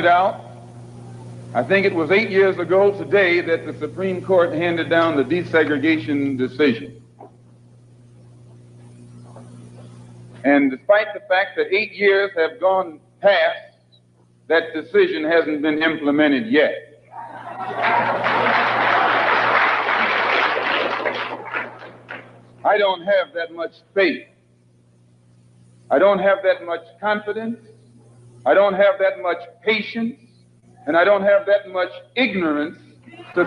out, I think it was 8 years ago today that the Supreme Court handed down the desegregation decision. And despite the fact that 8 years have gone past, that decision hasn't been implemented yet. I don't have that much faith. I don't have that much confidence. I don't have that much patience. And I don't have that much ignorance to...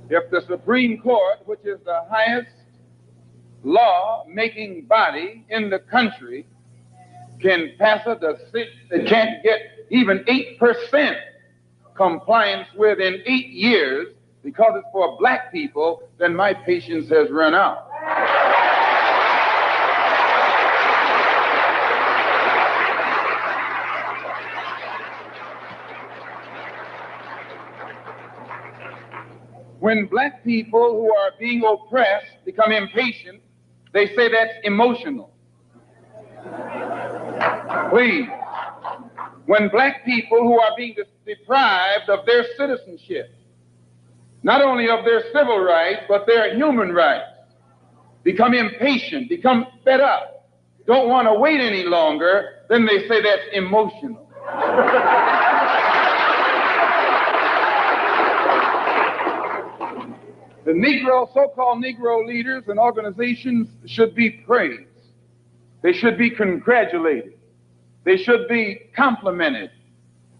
If the Supreme Court, which is the highest law-making body in the country, can pass a decision that can't get even 8% compliance with in 8 years because it's for black people, then my patience has run out. When black people who are being oppressed become impatient, they say that's emotional. Please. When black people who are being deprived of their citizenship, not only of their civil rights, but their human rights, become impatient, become fed up, don't want to wait any longer, then they say that's emotional. The Negro, so-called Negro leaders and organizations should be praised. They should be congratulated. They should be complimented.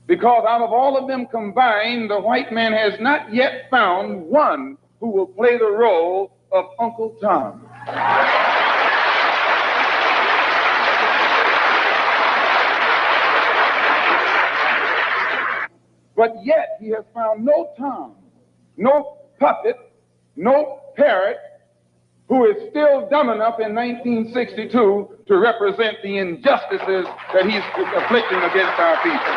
Because out of all of them combined, the white man has not yet found one who will play the role of Uncle Tom. But yet he has found no Tom, no puppet, no parrot who is still dumb enough in 1962 to represent the injustices that he's afflicting against our people.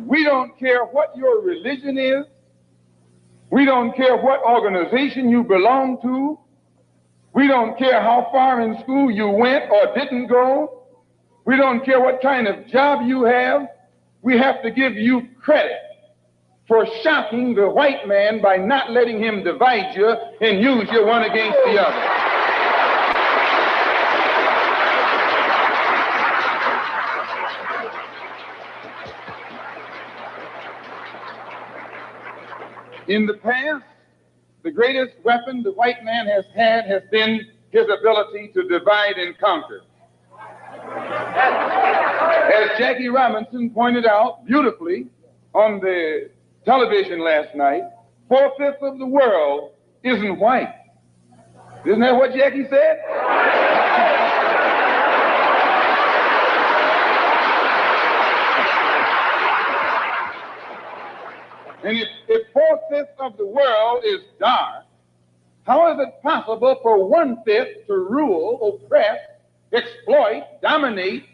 We don't care what your religion is. We don't care what organization you belong to. We don't care how far in school you went or didn't go. We don't care what kind of job you have. We have to give you credit for shocking the white man by not letting him divide you and use you one against the other. In the past, the greatest weapon the white man has had has been his ability to divide and conquer. As Jackie Robinson pointed out beautifully on the television last night, 4/5 of the world isn't white. Isn't that what Jackie said? And if 4/5 of the world is dark, how is it possible for 1/5 to rule, oppress, exploit, dominate,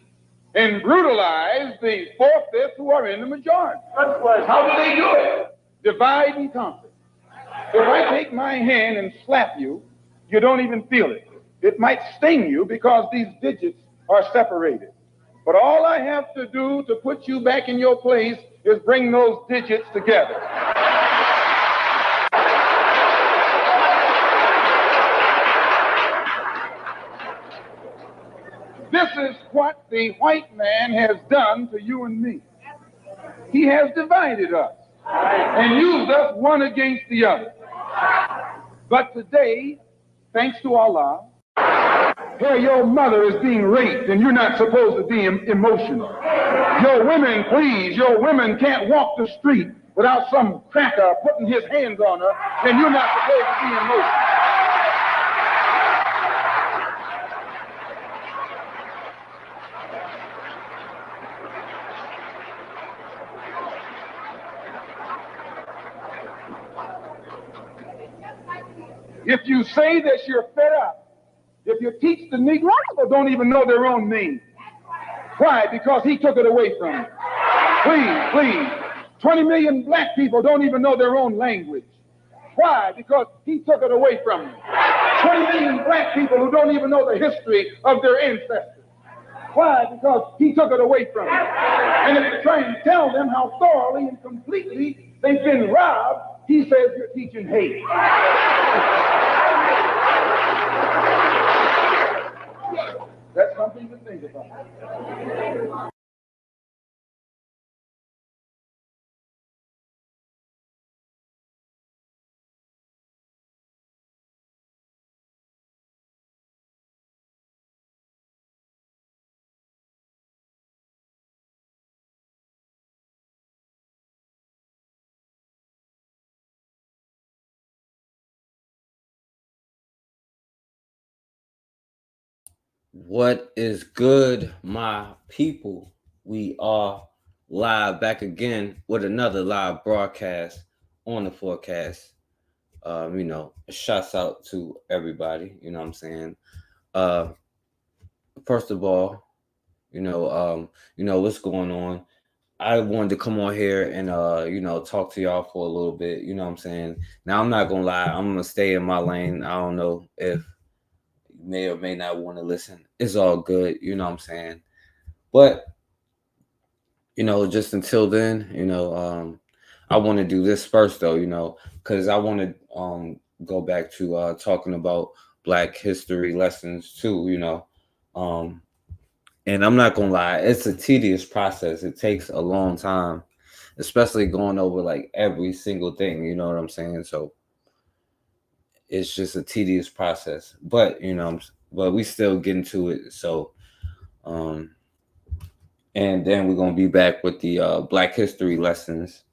and brutalize the 4/5 who are in the majority? How do they do it? Divide and conquer. If I take my hand and slap you, you don't even feel it. It might sting you because these digits are separated. But all I have to do to put you back in your place is bring those digits together. This is what the white man has done to you and me. He has divided us and used us one against the other. But today, thanks to Allah, here your mother is being raped and you're not supposed to be emotional. Your women, please, your women can't walk the street without some cracker putting his hands on her, and you're not supposed to be emotional. If you say that you're fed up, if you teach the Negroes who don't even know their own name. Why? Because he took it away from you. Please, please. 20 million black people don't even know their own language. Why? Because he took it away from them. 20 million black people who don't even know the history of their ancestors. Why? Because he took it away from them. And if you try and tell them how thoroughly and completely they've been robbed, he says you're teaching hate. That's something to think about. What is good, my people? We are live back again with another live broadcast on the forecast. Shouts out to everybody. You know what I'm saying? First of all, what's going on. I wanted to come on here and talk to y'all for a little bit. You know what I'm saying? Now I'm not gonna lie, I'm gonna stay in my lane. I don't know if may or may not want to listen. It's all good, you know what I'm saying? But just until then, I want to do this first though, because I want to go back to talking about Black history lessons too, and I'm not gonna lie, it's a tedious process. It takes a long time, especially going over like every single thing, you know what I'm saying? So it's just a tedious process, but but we still get into it. So and then we're gonna be back with the Black history lessons,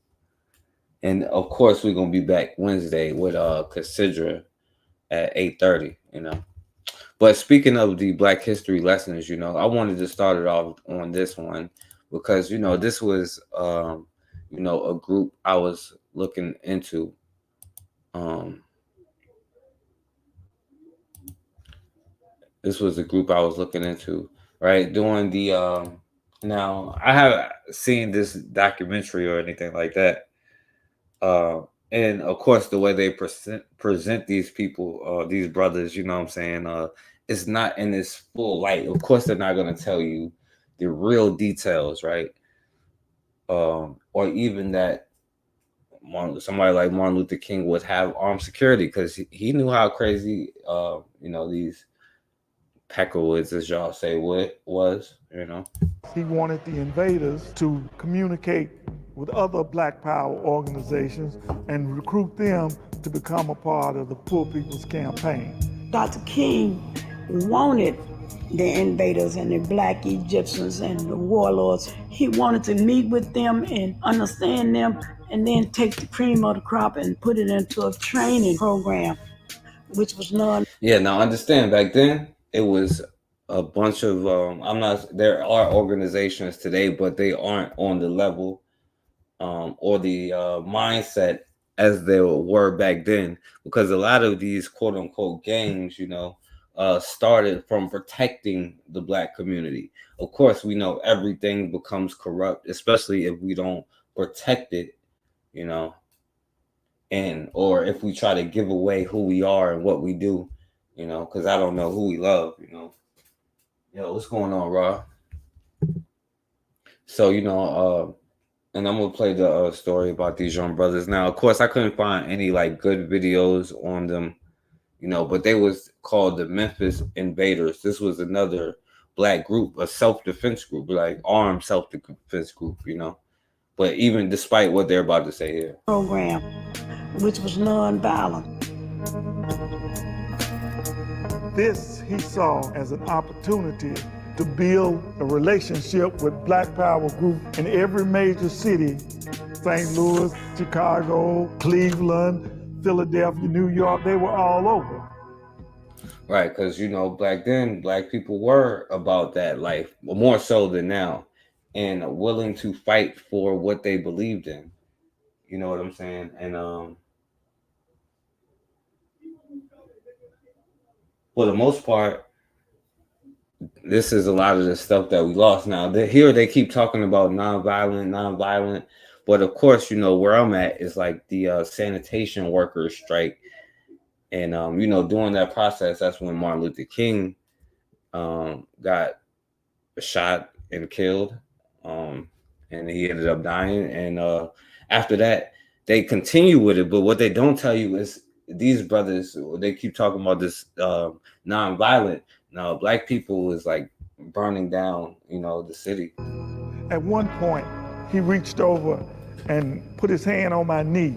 and of course we're gonna be back Wednesday with Casidra at 8:30. But speaking of the Black history lessons, I wanted to start it off on this one because this was a group I was looking into. This was a group I was looking into, right? Doing the now I haven't seen this documentary or anything like that. And of course the way they present these people, these brothers, you know what I'm saying, it's not in its full light. Of course they're not gonna tell you the real details, right? Or even that somebody like Martin Luther King would have armed security because he knew how crazy these Peckerwoods, as y'all say, what was. He wanted the invaders to communicate with other Black Power organizations and recruit them to become a part of the Poor People's Campaign. Dr. King wanted the invaders and the Black Egyptians and the warlords. He wanted to meet with them and understand them and then take the cream of the crop and put it into a training program, which was Yeah, now understand, back then it was a bunch of there are organizations today, but they aren't on the level or the mindset as they were back then, because a lot of these quote unquote gangs started from protecting the Black community. Of course we know everything becomes corrupt, especially if we don't protect it, and or if we try to give away who we are and what we do, because I don't know who we love. Yo, what's going on, Raw? So and I'm gonna play the story about these young brothers. Now, of course, I couldn't find any like good videos on them, but they was called the Memphis Invaders. This was another Black group, a self-defense group, like armed self-defense group, But even despite what they're about to say here, program, which was non-violent. This he saw as an opportunity to build a relationship with Black Power group in every major city: St. Louis, Chicago, Cleveland, Philadelphia, New York. They were all over. right? Because back then, Black people were about that life more so than now, and willing to fight for what they believed in. You know what I'm saying? And for the most part, this is a lot of the stuff that we lost. Now here they keep talking about nonviolent, But of course, you know, where I'm at is like the sanitation workers strike. And, during that process, that's when Martin Luther King got shot and killed. And he ended up dying. And after that, they continue with it. But what they don't tell you is these brothers, they keep talking about this nonviolent. Now, black people is like burning down, the city. At one point, he reached over and put his hand on my knee.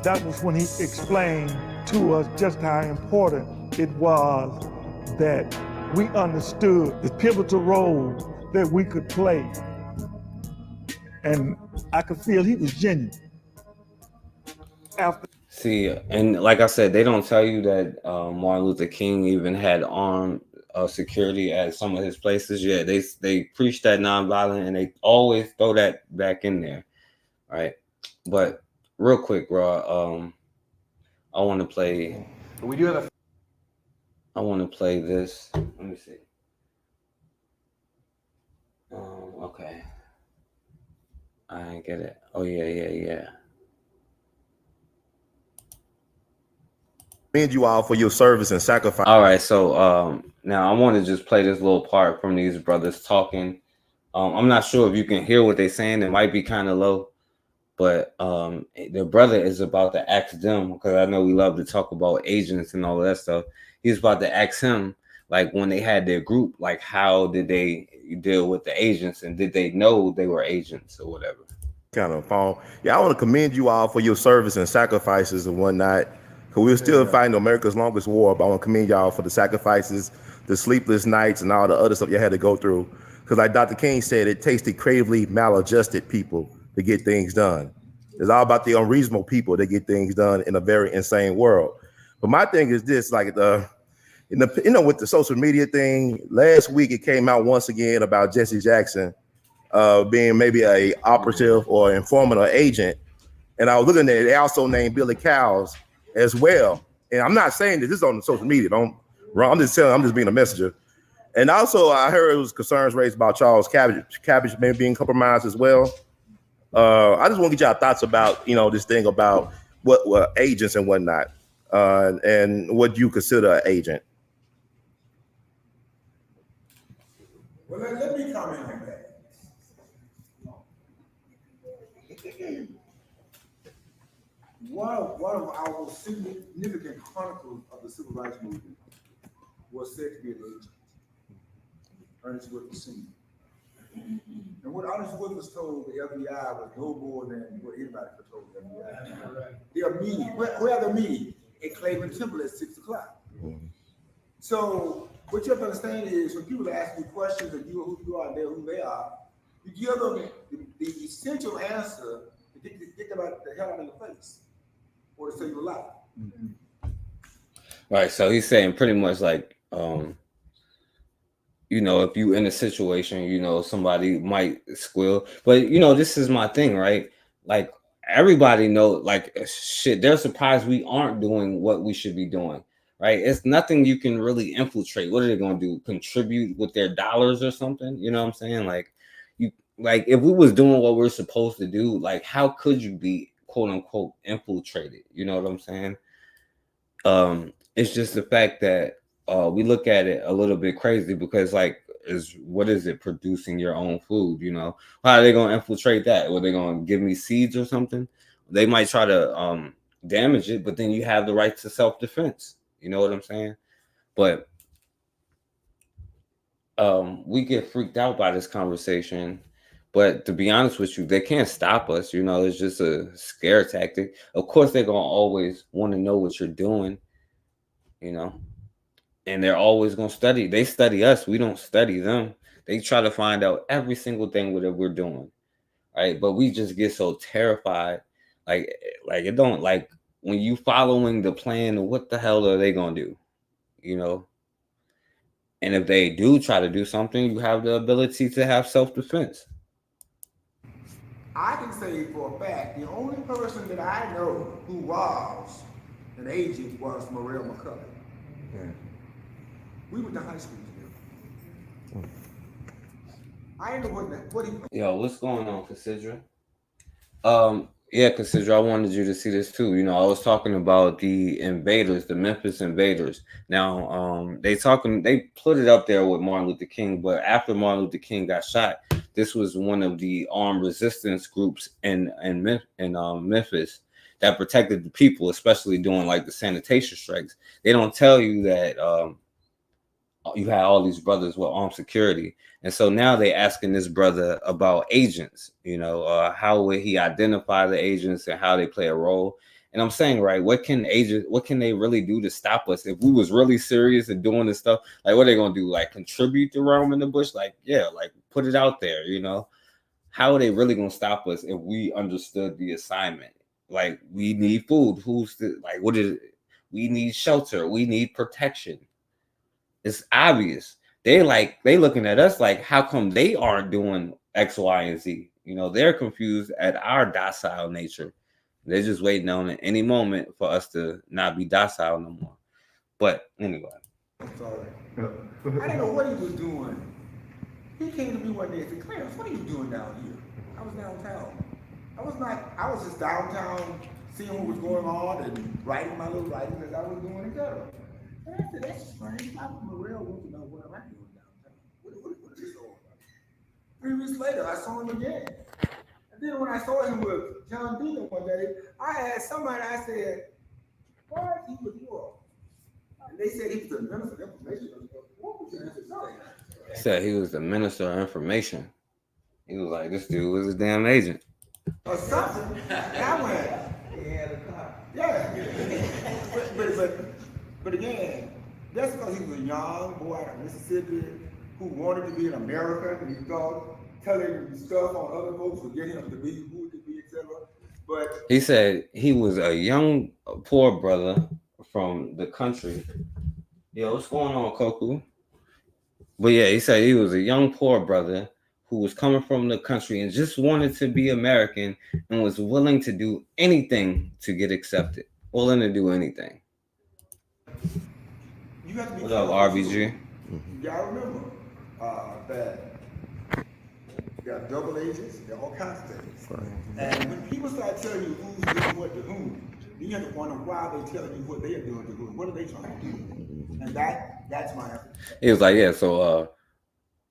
That was when he explained to us just how important it was that we understood the pivotal role that we could play. And I could feel he was genuine. See, and like I said, they don't tell you that Martin Luther King even had armed security at some of his places. Yeah, they preach that nonviolent, and they always throw that back in there, right? But real quick, bro, I want to play. We do have I want to play this. Let me see. Okay. I didn't get it. Oh yeah. Commend you all for your service and sacrifice. All right, so now I want to just play this little part from these brothers talking. I'm not sure if you can hear what they're saying. It might be kind of low, but the brother is about to ask them, because I know we love to talk about agents and all that stuff. He's about to ask him, like, when they had their group, like, how did they deal with the agents, and did they know they were agents or whatever? Kind of phone. Yeah, I want to commend you all for your service and sacrifices and whatnot. Because we're still fighting America's longest war, but I want to commend y'all for the sacrifices, the sleepless nights, and all the other stuff you had to go through. Because like Dr. King said, it takes the creatively maladjusted people to get things done. It's all about the unreasonable people that get things done in a very insane world. But my thing is this, like with the social media thing, last week it came out once again about Jesse Jackson being maybe a operative or informant or agent. And I was looking at it, they also named Billy Cowles as well. And I'm not saying that this is on the social media. I'm just being a messenger. And also I heard it was concerns raised about Charles Cabbage maybe being compromised as well. I just want to get y'all thoughts about, this thing about what agents and whatnot, and what you consider an agent. Well, let me comment on that. One of our significant chronicles of the civil rights movement was said to be an agent, Ernest Wilkes Sr. And what Ernest Wilkes told the FBI was no more than what anybody could told the FBI. They are meeting. Where are they meeting? At Cleveland Temple at 6 o'clock. So what you have to understand is when people ask you questions and you who you are, they're who they are, you give them the essential answer to get them out the hell out of your face or to save your life. Right. So he's saying pretty much like, if you in a situation, somebody might squeal, but this is my thing, right? Like everybody know, like shit, they're surprised we aren't doing what we should be doing, right? It's nothing you can really infiltrate. What are they going to do? Contribute with their dollars or something? You know what I'm saying? Like if we was doing what we're supposed to do, like how could you be quote unquote infiltrated? You know what I'm saying? It's just the fact that we look at it a little bit crazy because what is it, producing your own food? How are they going to infiltrate that? Or they going to give me seeds or something? They might try to damage it, but then you have the right to self-defense. You know what I'm saying? But we get freaked out by this conversation. But to be honest with you, they can't stop us. It's just a scare tactic. Of course, they're going to always want to know what you're doing, and they're always going to study. They study us. We don't study them. They try to find out every single thing that we're doing, right? But we just get so terrified. Like it don't, like when you following the plan, what the hell are they going to do, And if they do try to do something, you have the ability to have self-defense. I can say for a fact, the only person that I know who was an agent was Morrell McCullough. We went to high school together. I ain't know what he. Yo, what's going on, Cassandra? Yeah, Cassandra, I wanted you to see this too. You know, I was talking about the invaders, the Memphis invaders. Now, they put it up there with Martin Luther King, but after Martin Luther King got shot, this was one of the armed resistance groups in Memphis that protected the people, especially during like the sanitation strikes. They don't tell you that you had all these brothers with armed security. And so now they asking this brother about agents, you know, how would he identify the agents and how they play a role. And I'm saying, right, what can they really do to stop us? If we was really serious and doing this stuff, like what are they gonna do? Like contribute to Rome in the bush? Like, yeah, like put it out there, you know. How are they really gonna stop us if we understood the assignment? Like we need food. We need shelter, we need protection. It's obvious. They looking at us like, how come they aren't doing X, Y, and Z? You know, they're confused at our docile nature. They're just waiting on at any moment for us to not be docile no more. But anyway. I'm sorry. I didn't know what he was doing. He came to me one day and said, Clarence, what are you doing down here? I was downtown. I was just downtown seeing what was going on and writing my little writing as I was doing in Ghetto. And I said, that's strange. Papa Morrell wants to know what am I doing downtown? What is this all about? 3 weeks later, I saw him again. And then when I saw him with John Deacon one day, I asked somebody, I said, why is he with you all? And they said he was the minister of information. What was the answer? He said he was the minister of information. He was like, this dude was a damn agent. Or something. And I went, he had a car. Yeah. But again, that's because he was a young boy out of Mississippi who wanted to be an American, and he thought telling stuff on other folks would get him to be who he could be, etc. But he said he was a young, poor brother from the country. Yo, what's going on, Koku? But yeah, he said he was a young, poor brother who was coming from the country and just wanted to be American and was willing to do anything to get accepted. Willing to do anything. you have to be What up, RBG? You gotta remember that there are double agents, there are all kinds of things. Right. And when people start telling you who's doing what to whom, then you have to wonder why they're telling you what they are doing to whom. What are they trying to do? And that's my answer. He was like, yeah, so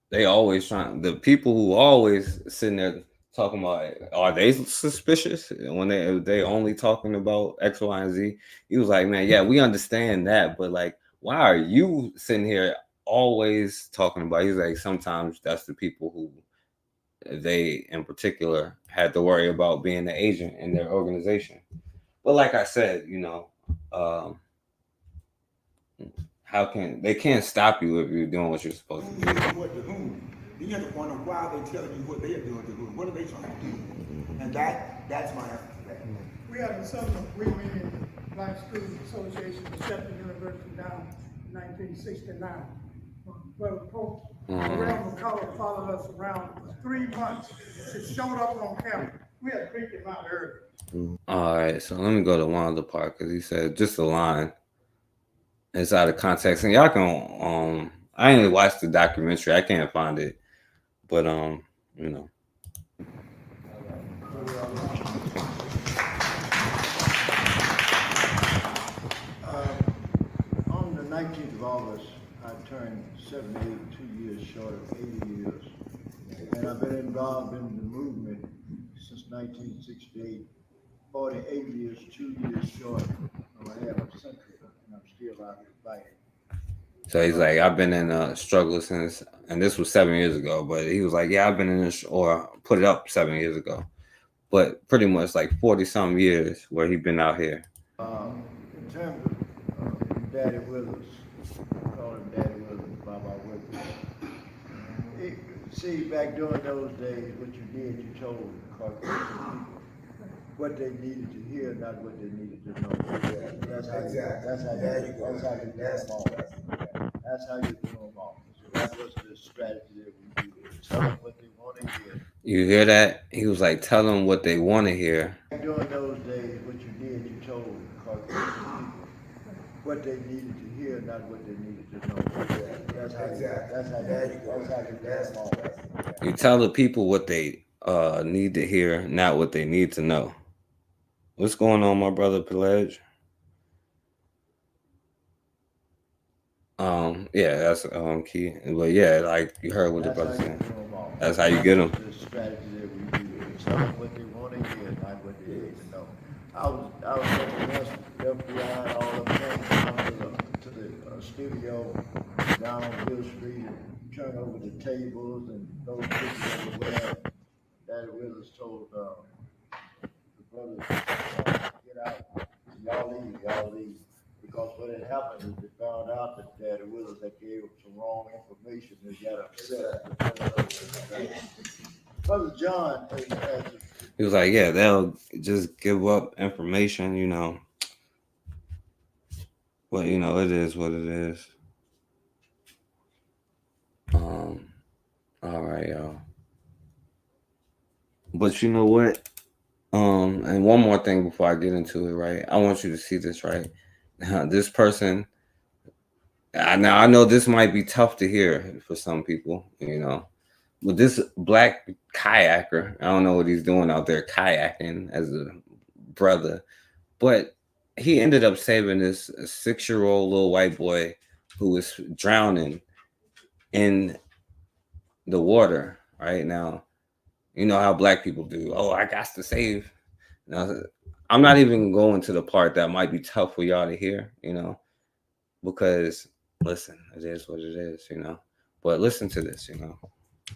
they always trying, the people who always sitting there talking about, are they suspicious when they only talking about X, Y, and Z? He was like, man, yeah, we understand that, but like, why are you sitting here always talking about? He's like, sometimes that's the people who they in particular had to worry about being the agent in their organization. But like I said, you know, they can't stop you if you're doing what you're supposed to do. What to whom? Then you have to wonder why they're telling you what they are doing to whom. What are they trying to do? And that's my answer to that. We had a Southern Women Black Students Association at Shepherd University down in 1969. Brother Pope, Reverend McCullough followed us around for 3 months. She showed up on campus. We had to pick him out early. All right, so let me go to one other part because he said just a line. It's out of context, and y'all can I ain't watched the documentary. I can't find it, but you know. On the 19th of August, I turned 72 years short of 80 years, and I've been involved in the movement since 1968. 48 years, 2 years short of a half a century, and I'm still out here fighting. So he's like, I've been in a struggle since, and this was 7 years ago, but he was like, yeah, I've been in this, or put it up 7 years ago, but pretty much like 40-some years where he's been out here. In terms of Daddy Withers, I call him Daddy Withers, Baba Withers. See, back during those days, what you did, you told Caucasian people what they needed to hear, not what they needed to know. That's how you do them all. That's how you do them all. So that was the strategy that we used. Tell them what they want to hear. You hear that? He was like, tell them what they want to hear. During those days, what you did, you told Caucasian people what they needed to hear, not what they needed to know. That's how That's how the dad moves. You tell the people what they need to hear, not what they need to know. What's going on, my brother Pelage? Yeah, that's key. But yeah, like you heard what the brother saying. That's how you get them. The strategy that we do. Tell them what they want to hear, not what they need to know. I was FBI and all of them come to the studio down on Hill Street and turn over the tables and those pictures where Daddy Willis told the brothers, get out, y'all leave. Because what had happened is they found out that Daddy Willis had gave them some wrong information. They got upset. Brother John, He was like, yeah, they'll just give up information, you know. Well, you know, it is what it is. All right, y'all. But you know what? And one more thing before I get into it, right? I want you to see this, right? This person, now I know this might be tough to hear for some people, you know, but this black kayaker, I don't know what he's doing out there kayaking as a brother, but he ended up saving this 6-year-old little white boy who was drowning in the water right now. You know how black people do. Oh, I got to save. Now, I'm not even going to the part that might be tough for y'all to hear, you know, because listen, it is what it is, you know. But listen to this, you know.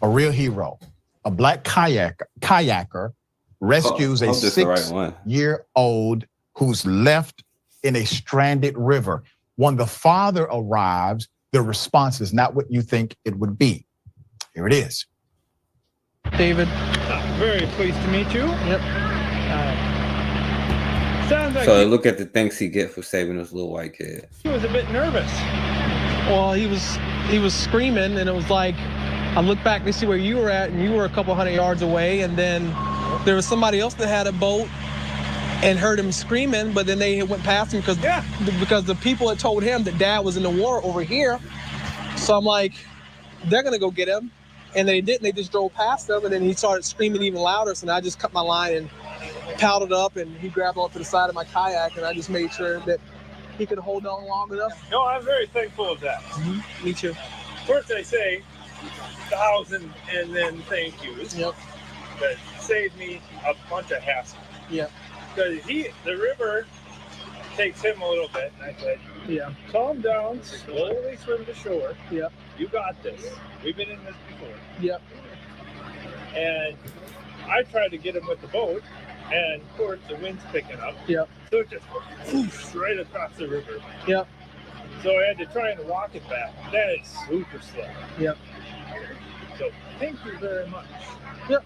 A real hero, a black kayaker rescues a 6-year-old who's left in a stranded river. When the father arrives, the response is not what you think it would be. Here it is. David, very pleased to meet you. Yep. Sounds like so look at the thanks he get for saving this little white kid. He was a bit nervous. Well, he was screaming, and it was like, I looked back to see where you were at, and you were a couple hundred yards away, and then there was somebody else that had a boat and heard him screaming, but then they went past him because the people had told him that Dad was in the water over here. So I'm like, they're gonna go get him, and they didn't. They just drove past him, and then he started screaming even louder. So I just cut my line and paddled up, and he grabbed onto the side of my kayak, and I just made sure that he could hold on long enough. No, I'm very thankful of that. Mm-hmm. Me too. First I say 1,000 and then thank yous. Yep. That saved me a bunch of hassle. Yep. Because the river takes him a little bit, and I said, yeah, calm down, slowly swim to shore. Yep. You got this. We've been in this before. Yep. And I tried to get him with the boat, and of course the wind's picking up. Yep. So it just whoosh right across the river. Yep. So I had to try and walk it back. That is super slow. Yep. So thank you very much. Yep.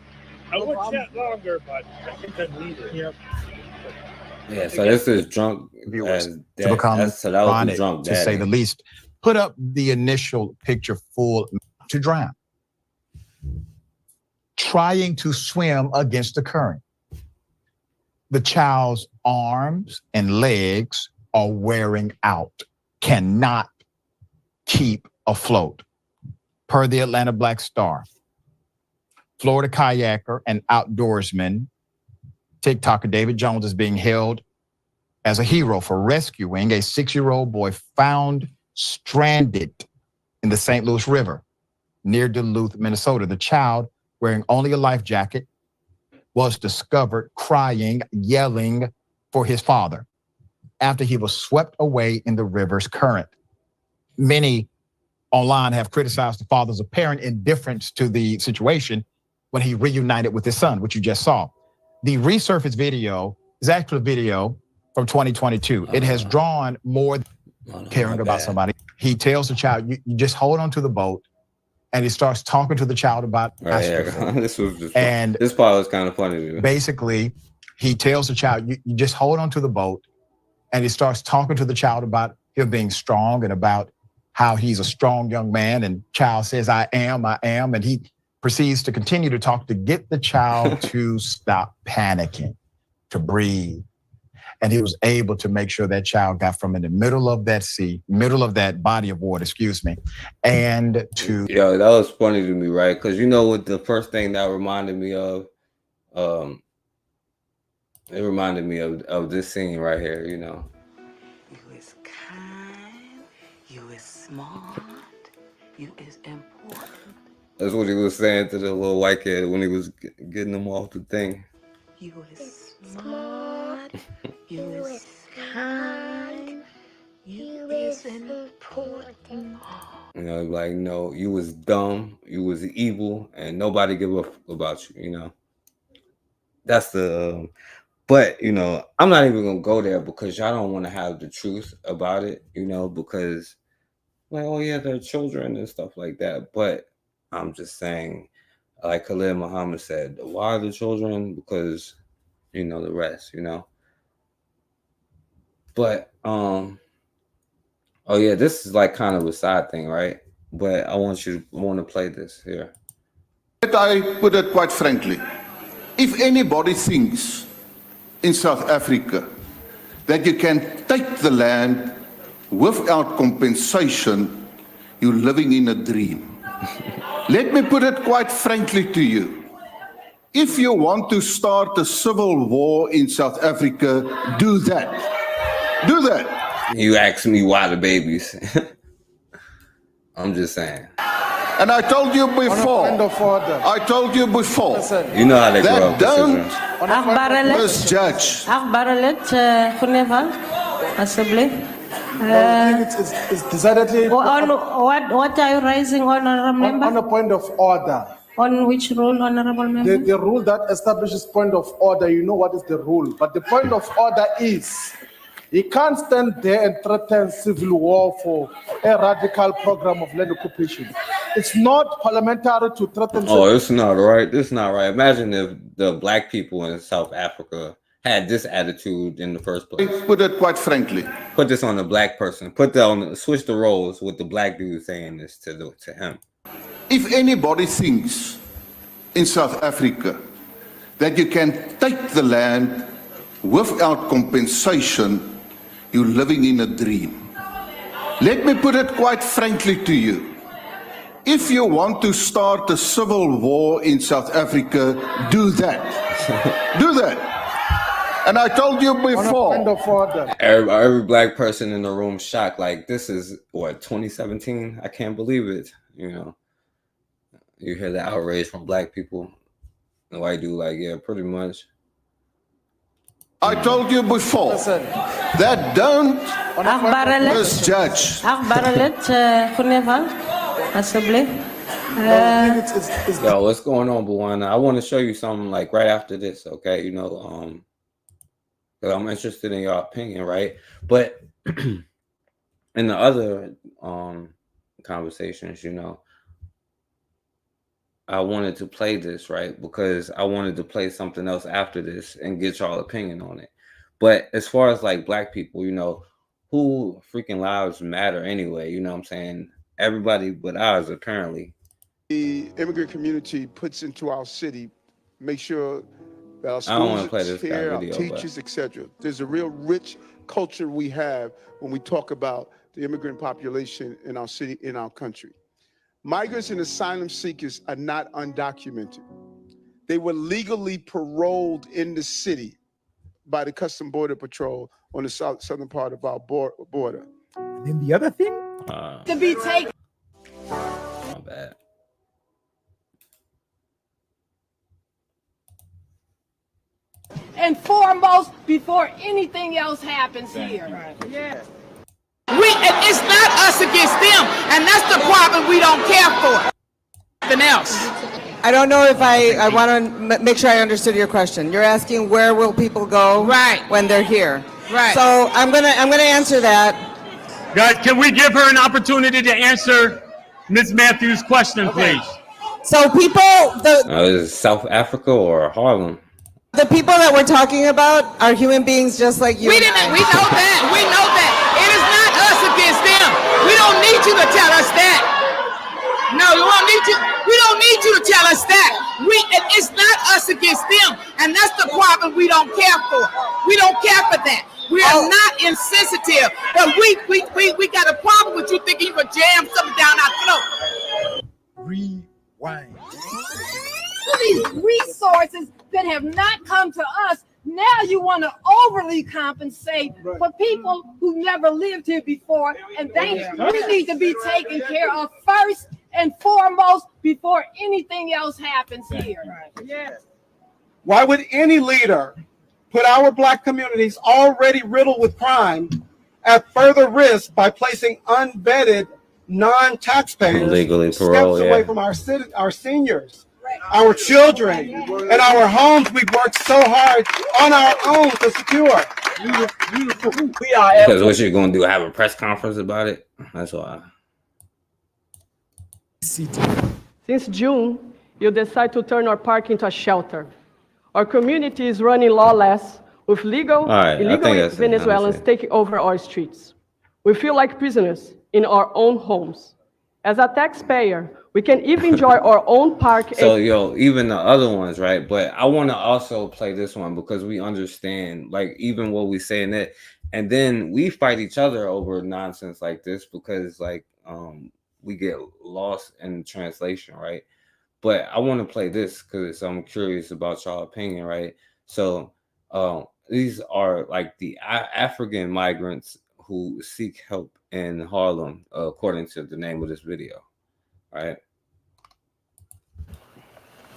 I would chat longer, but I think I need it. Yep. Yeah, so this is drunk Viewers to become that was the chronic, drunk to say the least. Put up the initial picture full to drown. Trying to swim against the current. The child's arms and legs are wearing out, cannot keep afloat. Per the Atlanta Black Star, Florida kayaker and outdoorsman, TikToker David Jones is being held as a hero for rescuing a 6-year-old boy found stranded in the St. Louis River near Duluth, Minnesota. The child, wearing only a life jacket, was discovered crying, yelling for his father after he was swept away in the river's current. Many online have criticized the father's apparent indifference to the situation when he reunited with his son, which you just saw. The resurfaced video is actually a video from 2022. It has drawn more caring about somebody. He tells the child, you just hold on to the boat, and he starts talking to the child about this part was kind of funny. Basically, he tells the child, you just hold on to the boat, and he starts talking to the child about him being strong and about how he's a strong young man. And child says, I am. And he proceeds to continue to talk to get the child to stop panicking, to breathe. And he was able to make sure that child got from in the middle of that middle of that body of water, and to. Yo, that was funny to me, right? Because you know what the first thing that reminded me of? It reminded me of this scene right here, you know. You is kind, you is smart, you is important. That's what he was saying to the little white kid when he was getting him off the thing. You is smart, you is kind, you is important. You know, like, no, you was dumb, you was evil, and nobody give a fuck about you, you know. That's the, but, you know, I'm not even going to go there because y'all don't want to have the truth about it, you know, because, like, oh, yeah, they're children and stuff like that. But I'm just saying, like Khalid Muhammad said, why the children? Because, you know, the rest, you know. But, oh, yeah, this is like kind of a side thing, right? But I want to play this here. Let I put it quite frankly. If anybody thinks in South Africa that you can take the land without compensation, you're living in a dream. Let me put it quite frankly to you. If you want to start a civil war in South Africa, do that. Do that. You ask me why the babies. I'm just saying. And I told you before. I told you before. You know how they grow up. Don't misjudge. It's decidedly what are you raising, honorable member? On a point of order. On which rule, honorable member? The rule that establishes point of order, you know what is the rule. But the point of order is, he can't stand there and threaten civil war for a radical program of land occupation. It's not parliamentary to threaten. Oh, it's not right. This is not right. Imagine if the black people in South Africa had this attitude in the first place. Put it quite frankly. Put this on the black person. Put that on. Switch the roles with the black dude saying this to him. If anybody thinks in South Africa that you can take the land without compensation, you're living in a dream. Let me put it quite frankly to you. If you want to start a civil war in South Africa, do that. Do that. And I told you before. Every black person in the room shocked. Like, this is what, 2017? I can't believe it. You know, you hear the outrage from black people. The white dude, like, yeah, pretty much. I told you before that don't misjudge. Yo, what's going on, Buwana? I want to show you something like right after this, okay? You know, because I'm interested in your opinion, right? But in the other conversations, you know, I wanted to play this, right? Because I wanted to play something else after this and get y'all opinion on it. But as far as like black people, you know, who freaking lives matter anyway? You know what I'm saying? Everybody but ours, apparently. The immigrant community puts into our city, make sure that our I don't want to play schools this here, guy our video, teachers, etc. There's a real rich culture we have when we talk about the immigrant population in our city, in our country. Migrants and asylum seekers are not undocumented. They were legally paroled in the city by the Customs Border Patrol on the southern part of our border. And then the other thing? To be taken. My bad. And foremost, before anything else happens here. Yeah. It's not us against them, and that's the problem we don't care for. Nothing else. I don't know if I want to make sure I understood your question. You're asking where will people go when they're here. Right. So I'm gonna answer that. Guys, can we give her an opportunity to answer Ms. Matthews' question, please? So people, Is it South Africa or Harlem? the people that we're talking about are human beings just like you. We know that. We know that. It is not us against them. We don't need you to tell us that. No, we don't need you to tell us that. It's not us against them, and that's the problem we don't care for. We don't care for that. We are not insensitive, but we got a problem with you thinking you can jam something down our throat. Rewind. These resources that have not come to us, now you want to overly compensate for people who never lived here before, and we need to be taken care of first and foremost before anything else happens here. Yes. Why would any leader put our Black communities already riddled with crime at further risk by placing unvetted non-taxpayers Legally steps parole, away from our seniors, our children, and our homes we've worked so hard on our own to secure? We are because what you're gonna do? Have a press conference about it? That's why. Since June, you decide to turn our park into a shelter. Our community is running lawless with illegal Venezuelans taking over our streets. We feel like prisoners in our own homes. As a taxpayer, we can even enjoy our own park. So, even the other ones, right? But I want to also play this one because we understand, like, even what we say in it. And then we fight each other over nonsense like this because, like, we get lost in translation, right? But I want to play this because I'm curious about y'all opinion, right? So these are like the African migrants who seek help in Harlem, according to the name of this video, right?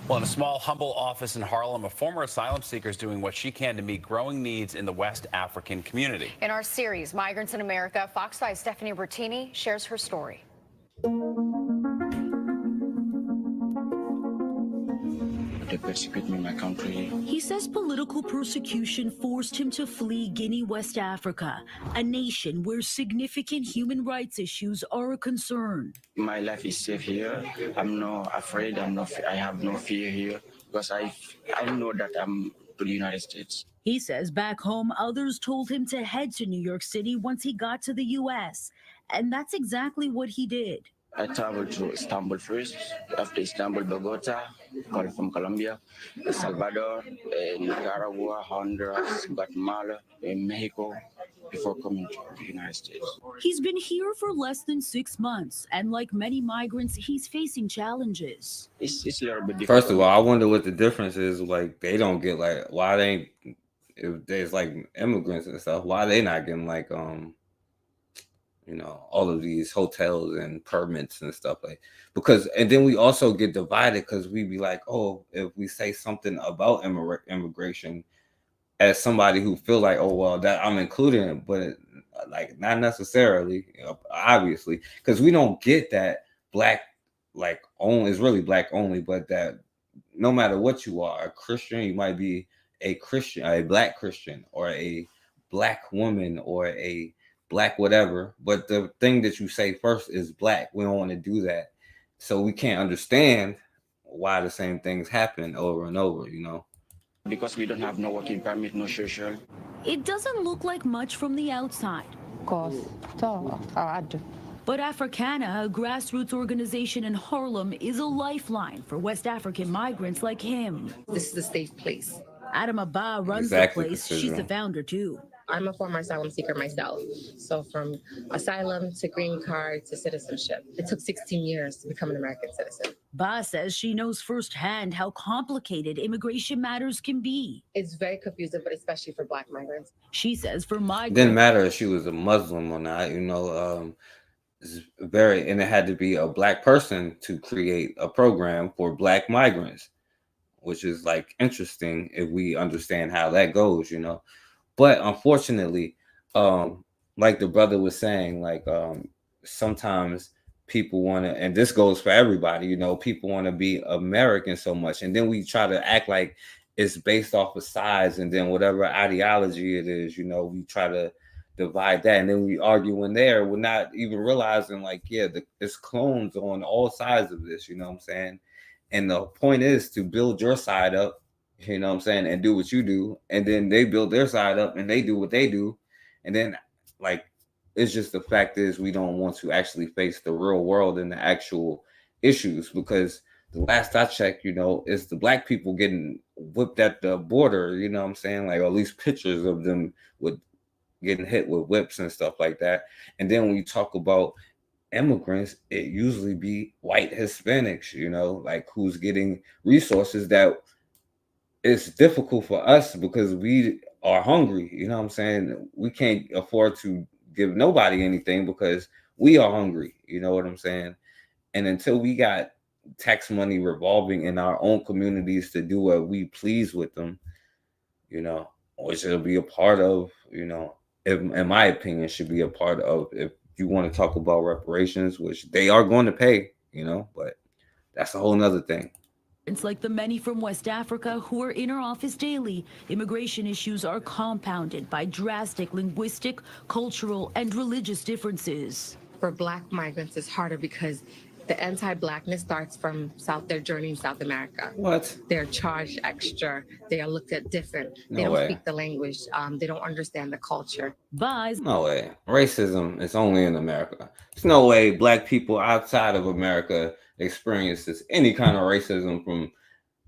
Well, in a small, humble office in Harlem, a former asylum seeker is doing what she can to meet growing needs in the West African community. In our series, Migrants in America, Fox 5's Stephanie Bertini shares her story. They persecute me in my country. He says political persecution forced him to flee Guinea, West Africa, a nation where significant human rights issues are a concern. My life is safe here. I'm not afraid. I have no fear here because I know that I'm to the United States. He says back home, others told him to head to New York City once he got to the U.S., and that's exactly what he did. I traveled to Istanbul first, after Istanbul, Bogota, from Colombia, El Salvador, Nicaragua, Honduras, Guatemala, and Mexico, before coming to the United States. He's been here for less than 6 months, and like many migrants, he's facing challenges. It's a little bit different. First of all, I wonder what the difference is. Like, they don't get, like, why they ain't, if there's like immigrants and stuff, why they not getting like all of these hotels and permits and stuff, like, because, and then we also get divided because we be like, oh, if we say something about immigration as somebody who feel like, oh, well, that I'm including it, but like not necessarily, obviously, because we don't get that black, like, only, it's really black only, but that no matter what you are, a Christian, you might be a Christian, a black Christian, or a black woman, or a black whatever, but the thing that you say first is black. We don't want to do that, so we can't understand why the same things happen over and over, because we don't have no working permit, no social. It doesn't look like much from the outside. But Africana, a grassroots organization in Harlem, is a lifeline for West African migrants like him. This is a safe place. Adama Ba runs the place. She's the founder too. I'm a former asylum seeker myself. So from asylum to green card to citizenship, it took 16 years to become an American citizen. Ba says she knows firsthand how complicated immigration matters can be. It's very confusing, but especially for Black migrants. She says for migrants, didn't matter if she was a Muslim or not, it's very, and it had to be a black person to create a program for Black migrants, which is like interesting if we understand how that goes, But unfortunately, like the brother was saying, like sometimes people want to, and this goes for everybody, people want to be American so much, and then we try to act like it's based off of size, and then whatever ideology it is, we try to divide that, and then we argue in there. We're not even realizing, like, there's clones on all sides of this, what I'm saying? And the point is to build your side up, and do what you do, and then they build their side up and they do what they do, and then, like, it's just the fact is we don't want to actually face the real world and the actual issues, because the last I checked, it's the Black people getting whipped at the border, like, or at least pictures of them with getting hit with whips and stuff like that. And then when you talk about immigrants, it usually be white Hispanics, you know, like who's getting resources that it's difficult for us because we are hungry. You know what I'm saying? We can't afford to give nobody anything because we are hungry. You know what I'm saying? And until we got tax money revolving in our own communities to do what we please with them, you know, which it'll be a part of, you know, if, in my opinion, should be a part of, if you want to talk about reparations, which they are going to pay, you know, but that's a whole nother thing. It's like the many from West Africa who are in our office daily. Immigration issues are compounded by drastic linguistic, cultural, and religious differences. For Black migrants, it's harder because the anti-Blackness starts from their journey in South America. What? They're charged extra. They are looked at different. No They don't way. speak the language. They don't understand the culture. No way. Racism is only in America. There's no way Black people outside of America experiences any kind of racism from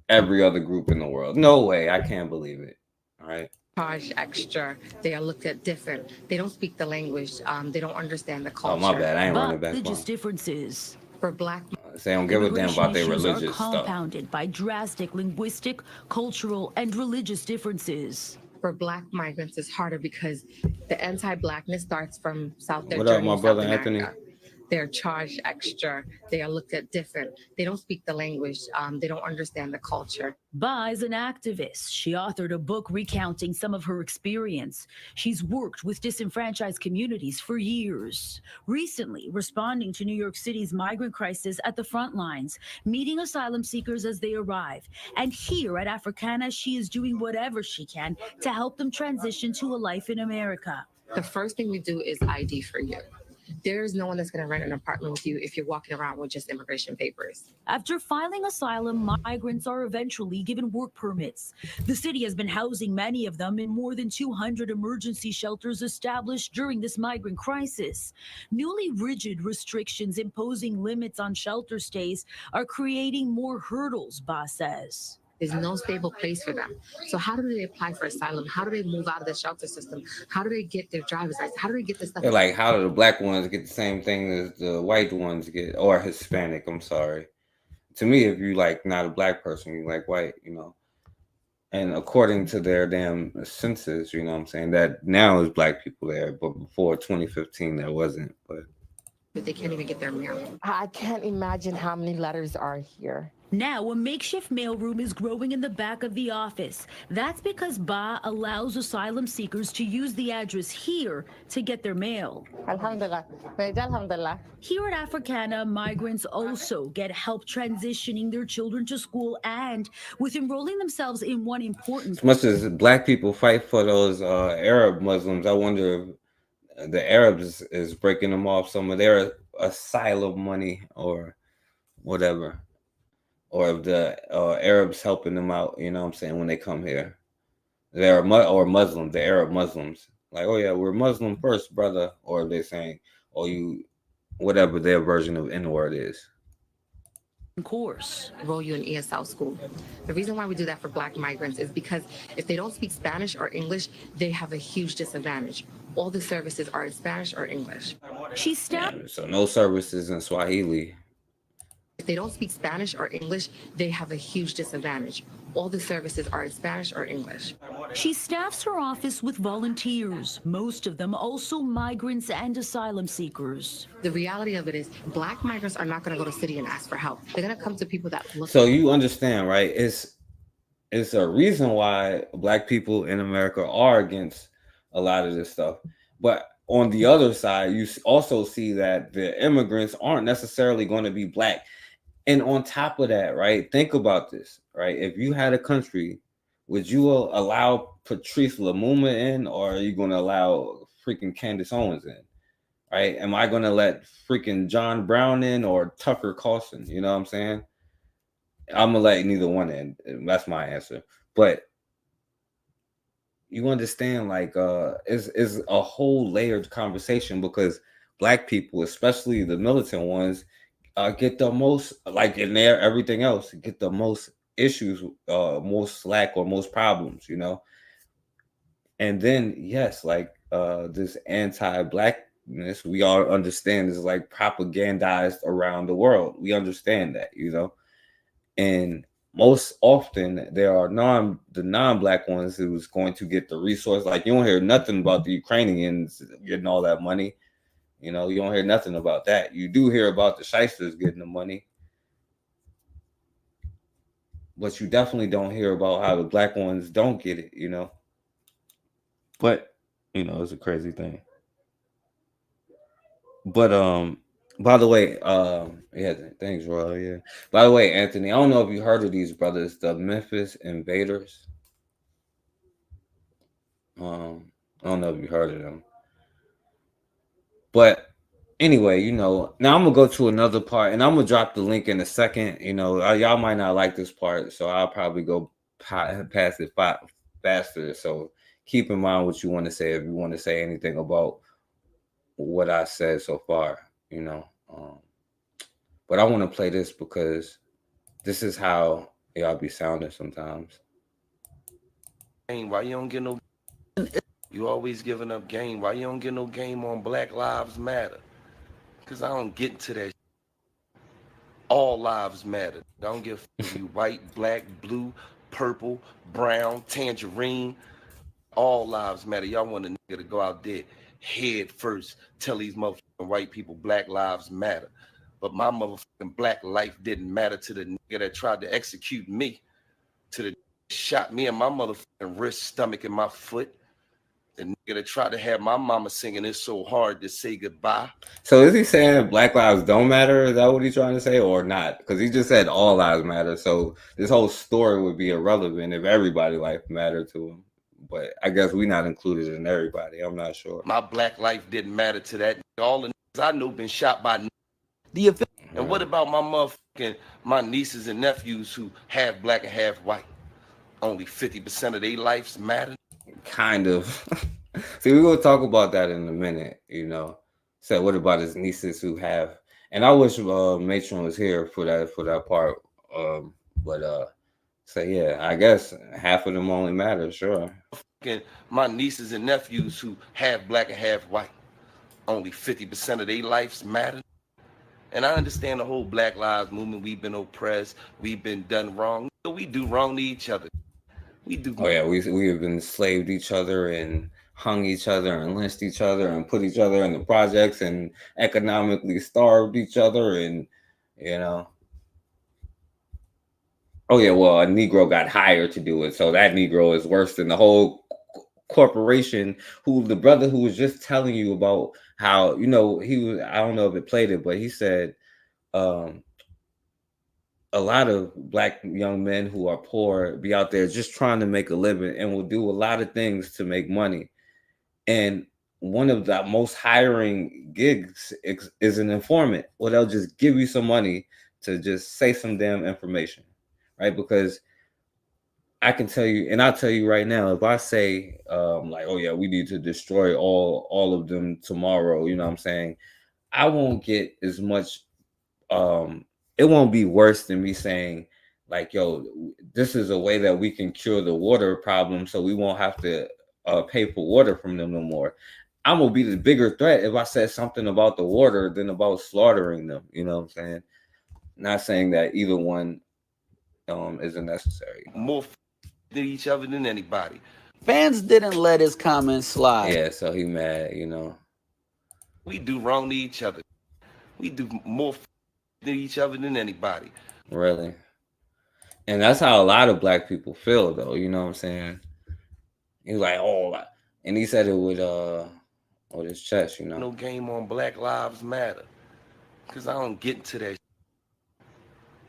every other group in the world. No way. I can't believe it. All right. Charged extra. They are looked at different. They don't speak the language. They don't understand the culture. Oh, my bad. I ain't running back. Religious differences. For Black They don't give a damn about their issues religious are stuff. compounded by drastic linguistic, cultural, and religious differences. For Black migrants, it's harder because the anti-Blackness starts from their What up, journey my in brother South Anthony? America. They're charged extra. They are looked at different. They don't speak the language. They don't understand the culture. Ba is an activist. She authored a book recounting some of her experience. She's worked with disenfranchised communities for years. Recently, responding to New York City's migrant crisis at the front lines, meeting asylum seekers as they arrive. And here at Africana, she is doing whatever she can to help them transition to a life in America. The first thing we do is ID for you. There is no one that's going to rent an apartment with you if you're walking around with just immigration papers. After filing asylum, migrants are eventually given work permits. The city has been housing many of them in more than 200 emergency shelters established during this migrant crisis. Newly rigid restrictions imposing limits on shelter stays are creating more hurdles, Ba says. There's no stable place for them. So how do they apply for asylum? How do they move out of the shelter system? How do they get their driver's license? How do they get this stuff? They're like, how do the Black ones get the same thing as the white ones get, or Hispanic? I'm sorry. To me, if you like not a Black person, you like white, you know. And according to their damn census, you know what I'm saying, that now is Black people there, but before 2015, there wasn't. But They can't even get their mail. I can't imagine how many letters are here. Now, a makeshift mailroom is growing in the back of the office. That's because Ba allows asylum seekers to use the address here to get their mail. Alhamdulillah. Alhamdulillah. Here at Africana, migrants also get help transitioning their children to school and with enrolling themselves in one important... as much as Black people fight for those Arab Muslims, I wonder if the Arabs is breaking them off some of their asylum money or whatever. Or if the Arabs helping them out, you know what I'm saying, when they come here. They're or Muslims, the Arab Muslims. Like, oh yeah, we're Muslim first, brother. Or they're saying, oh, you, whatever their version of N-word is. Course. Enroll you in ESL school. The reason why we do that for Black migrants is because if they don't speak Spanish or English, they have a huge disadvantage. All the services are in Spanish or English. She's So no services in Swahili. If they don't speak Spanish or English, they have a huge disadvantage. All the services are in Spanish or English. She staffs her office with volunteers, most of them also migrants and asylum seekers. The reality of it is Black migrants are not going to go to the city and ask for help. They're going to come to people that look. So you understand, right? It's a reason why Black people in America are against a lot of this stuff. But on the other side, you also see that the immigrants aren't necessarily going to be Black. And on top of that, right, think about this, right? If you had a country, would you allow Patrice Lumumba in, or are you going to allow freaking Candace Owens in, right? Am I going to let freaking John Brown in or Tucker Carlson? You know what I'm saying? I'm going to let neither one in. That's my answer. But you understand, like, it's a whole layered conversation because Black people, especially the militant ones, get the most, like in there, everything else, get the most issues, most slack or most problems, you know? And then, yes, like this anti-blackness, we all understand is like propagandized around the world. We understand that, you know, and most often there are the non-black ones who's going to get the resource. Like you don't hear nothing about the Ukrainians getting all that money. You know, you don't hear nothing about that. You do hear about the shysters getting the money, but you definitely don't hear about how the black ones don't get it, you know. But, you know, it's a crazy thing. But by the way, yeah, thanks, Roy. Yeah. By the way, Anthony, I don't know if you heard of these brothers, the Memphis Invaders. I don't know if you heard of them. But anyway, you know, now I'm gonna go to another part, and I'm gonna drop the link in a second. You know, y'all might not like this part, so I'll probably go past it faster. So keep in mind what you want to say if you want to say anything about what I said so far, you know. But I want to play this because this is how y'all be sounding sometimes. Why you don't get no? You always giving up game. Why you don't get no game on Black Lives Matter? Because I don't get into that. All lives matter. I don't give you white, black, blue, purple, brown, tangerine. All lives matter. Y'all want a nigga to go out there head first, tell these motherfucking white people Black Lives Matter. But my motherfucking black life didn't matter to the nigga that tried to execute me, to the shot me in my motherfucking wrist, stomach, and my foot. The nigga that tried to have my mama singing It's So Hard to Say Goodbye. So is he saying Black lives don't matter? Is that what he's trying to say, or not? Because he just said all lives matter. So this whole story would be irrelevant if everybody's life mattered to him. But I guess we're not included in everybody. I'm not sure. My black life didn't matter to that. All the niggas I know been shot by. And what about my nieces and nephews who half black and half white? Only 50% of their lives matter. Kind of. See, we're gonna talk about that in a minute, you know. So what about his nieces who have, and I wish Matron was here for that part. So yeah, I guess half of them only matter, sure. My nieces and nephews who half black and half white. Only 50% of their lives matter. And I understand the whole Black Lives Movement. We've been oppressed. We've been done wrong. We do wrong to each other. We do. Oh yeah, we have been enslaved each other and hung each other and lynched each other and put each other in the projects and economically starved each other, and you know. Oh yeah, well, a Negro got hired to do it, so that Negro is worse than the whole corporation. Who the brother who was just telling you about how, you know, he was, I don't know if it played it, but he said a lot of black young men who are poor be out there just trying to make a living and will do a lot of things to make money. And one of the most hiring gigs is an informant. Well, they'll just give you some money to just say some damn information, right? Because I can tell you, and I'll tell you right now, if I say like, oh yeah, we need to destroy all of them tomorrow, you know what I'm saying? I won't get as much, it won't be worse than me saying like, yo, this is a way that we can cure the water problem so we won't have to pay for water from them no more. I'm gonna be the bigger threat if I said something about the water than about slaughtering them, you know what I'm saying? Not saying that either one isn't necessary. More than each other than anybody. Fans didn't let his comments slide. Yeah, so he mad, you know. We do wrong to each other. We do more than each other than anybody. Really? And that's how a lot of black people feel, though, you know what I'm saying? He's like, oh, and he said it with his chest, you know. No game on Black Lives Matter. Because I don't get into that.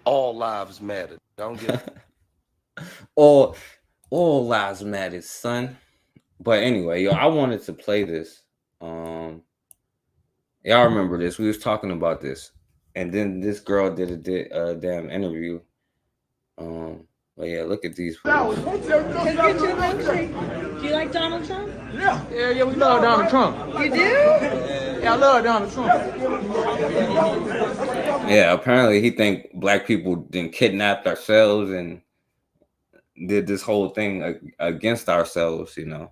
All lives matter. I don't get all lives matter, son. But anyway, yo, I wanted to play this. Y'all remember this? We was talking about this, and then this girl did a damn interview. But yeah, look at these. Do you like Donald Trump? Yeah, we love Donald Trump. You do? Yeah, I love Donald Trump. Yeah, apparently he think black people then kidnapped ourselves and did this whole thing against ourselves, you know.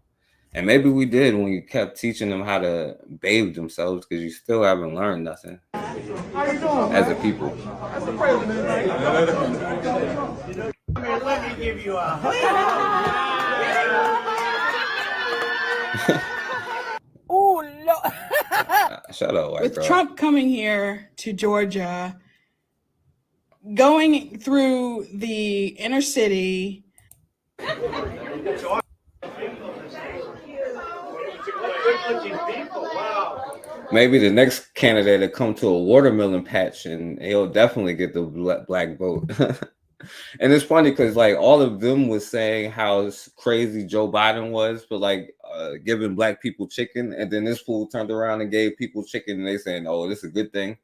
And maybe we did when you kept teaching them how to bathe themselves, because you still haven't learned nothing as a people. That's the president. Let me give you a Oh, Lord. Shut up, white With girl. Trump coming here to Georgia, going through the inner city. Maybe the next candidate will come to a watermelon patch and he'll definitely get the black vote. And it's funny because like all of them was saying how crazy Joe Biden was, but like giving black people chicken, and then this fool turned around and gave people chicken, and they saying, "Oh, this is a good thing."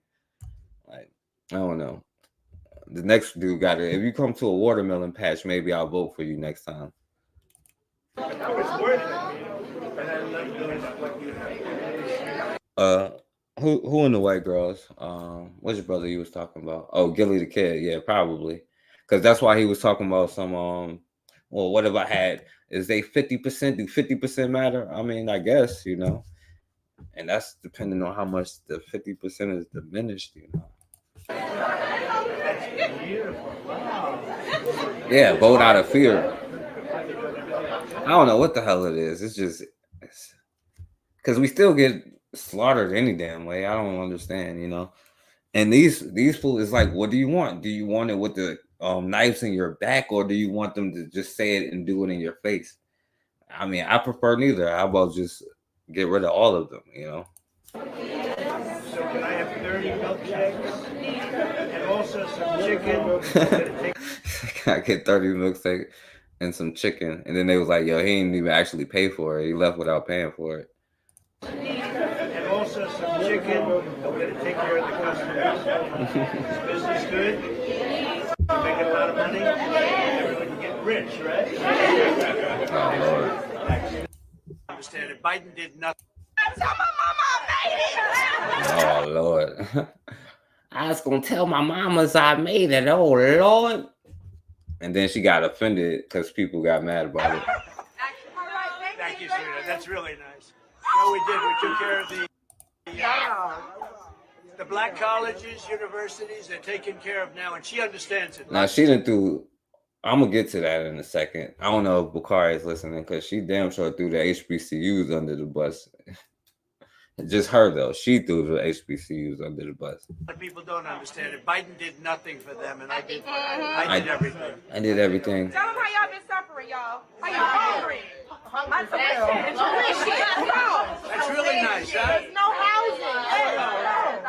Like, I don't know. The next dude got it. If you come to a watermelon patch, maybe I'll vote for you next time. Who in the white girls? Which brother you was talking about? Oh, Gilly the Kid. Yeah, probably. Because that's why he was talking about some well, what if I had, is they 50%? Do 50% matter? I mean, I guess, you know. And that's depending on how much the 50% is diminished, you know. Yeah, vote out of fear. I don't know what the hell it is. It's just because we still get slaughtered any damn way. I don't understand, you know. And these fools is like, what do you want? Do you want it with the knives in your back, or do you want them to just say it and do it in your face? I mean, I prefer neither. How about just get rid of all of them, you know? So can I have 30 milkshakes and also some chicken? I get 30 milkshakes and some chicken, and then they was like, "Yo, he didn't even actually pay for it. He left without paying for it." And also some chicken. I'm going to take care of the customers. Is business good? You making a lot of money? Everyone get rich, right? Oh, Lord. Understand it. Biden did nothing. Oh, Lord. I was going to tell my mamas I made it. Oh, Lord. And then she got offended because people got mad about it. Thank you, sweetheart. That's really nice. No, we did. We took care of the black colleges, universities. They're taken care of now, and she understands it. Now, she didn't do... I'm going to get to that in a second. I don't know if Bakari is listening because she damn sure threw the HBCUs under the bus. Just her, though. She threw the HBCUs under the bus. A lot of people don't understand it. Biden did nothing for them, and I did everything. I did everything. Tell them how y'all been suffering, y'all. How y'all hungry? That's really nice, huh? There's no housing.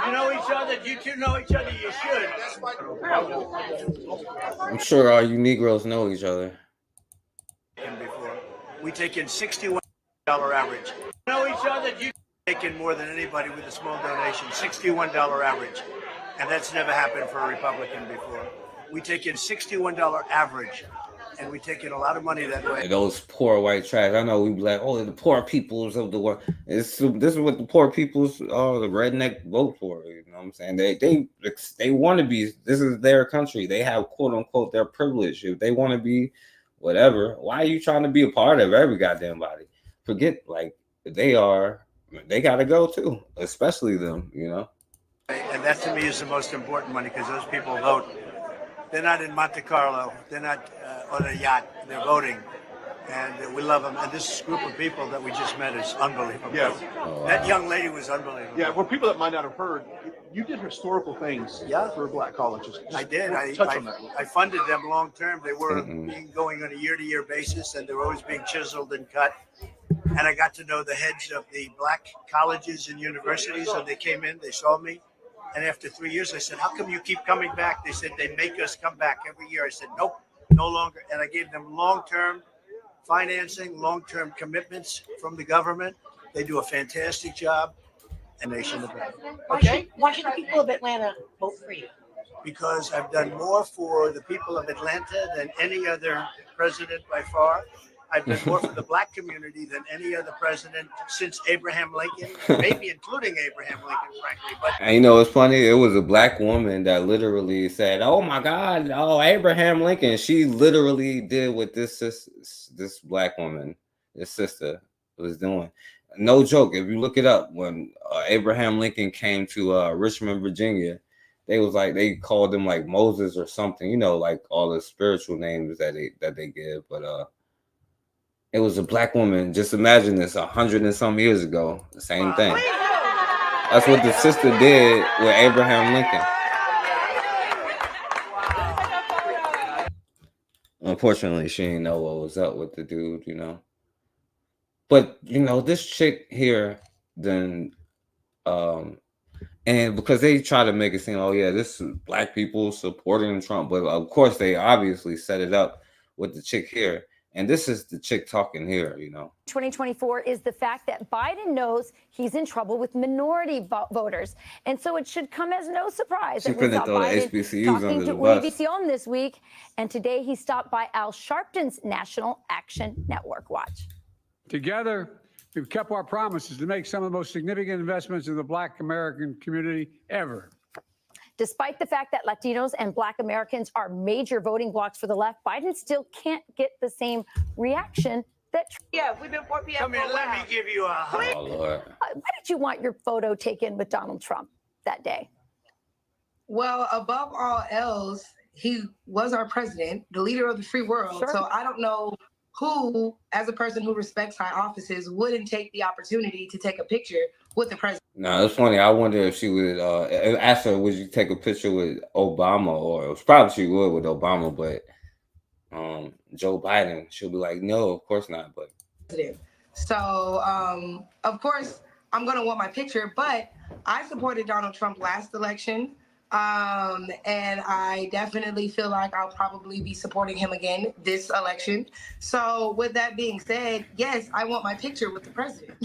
You know each other. You two know each other. You should. I'm sure all you Negroes know each other. Before. We take in $61 average. You know each other. You take in more than anybody with a small donation. $61 average. And that's never happened for a Republican before. We take in $61 average. And we take in a lot of money that way. Those poor white trash. I know we be like, oh, the poor peoples of the world. This is what the poor peoples, the redneck vote for. You know what I'm saying? They want to be. This is their country. They have quote unquote their privilege. If they want to be whatever, why are you trying to be a part of every goddamn body? Forget like they gotta go too, especially them. You know. And that to me is the most important money because those people vote. They're not in Monte Carlo. They're not on a yacht. They're voting. And we love them. And this group of people that we just met is unbelievable. Yes. Oh, wow. That young lady was unbelievable. Yeah, for people that might not have heard, you did historical things for black colleges. I did. Touch on that. I funded them long term. They were going on a year-to-year basis, and they were always being chiseled and cut. And I got to know the heads of the black colleges and universities, and they came in, they saw me. And after 3 years, I said, how come you keep coming back? They said, they make us come back every year. I said, nope, no longer. And I gave them long-term financing, long-term commitments from the government. They do a fantastic job. And nation of them. Okay. Why should the people of Atlanta vote for you? Because I've done more for the people of Atlanta than any other president by far. I've done more for the black community than any other president since Abraham Lincoln, maybe including Abraham Lincoln, frankly. But And you know, it's funny. It was a black woman that literally said, "Oh my God, oh Abraham Lincoln." She literally did what this black woman, this sister, was doing. No joke. If you look it up, when Abraham Lincoln came to Richmond, Virginia, they called him like Moses or something. You know, like all the spiritual names that they give. But it was a black woman. Just imagine this, 100 and some years ago. The same thing. That's what the sister did with Abraham Lincoln. Unfortunately, she didn't know what was up with the dude, you know. But, you know, this chick here, then, and because they try to make it seem, oh, yeah, this is black people supporting Trump. But, of course, they obviously set it up with the chick here. And this is the chick talking here, you know. 2024 is the fact that Biden knows he's in trouble with minority voters. And so it should come as no surprise that we saw Biden talking to Univision this week. And today he stopped by Al Sharpton's National Action Network. Watch. Together, we've kept our promises to make some of the most significant investments in the Black American community ever. Despite the fact that Latinos and Black Americans are major voting blocs for the left, Biden still can't get the same reaction that. Yeah, we've been 4 p.m. Come here, let me give you a hug. Oh, Lord. Why did you want your photo taken with Donald Trump that day? Well, above all else, he was our president, the leader of the free world. Sure. So I don't know who, as a person who respects high offices, wouldn't take the opportunity to take a picture with the president. No, it's funny. I wonder if she would ask her, would you take a picture with Obama? Or probably she would with Obama, but Joe Biden, she'll be like, no, of course not. But so, of course, I'm going to want my picture, but I supported Donald Trump last election. And I definitely feel like I'll probably be supporting him again this election. So with that being said, yes, I want my picture with the president.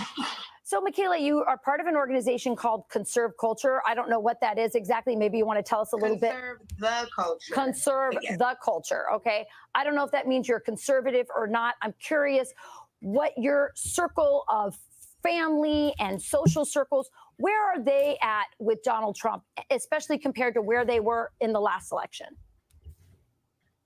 So, Michaela, you are part of an organization called Conserve Culture. I don't know what that is exactly. Maybe you want to tell us a little bit. Conserve the culture. Conserve the culture. Okay. I don't know if that means you're conservative or not. I'm curious what your circle of family and social circles, where are they at with Donald Trump, especially compared to where they were in the last election?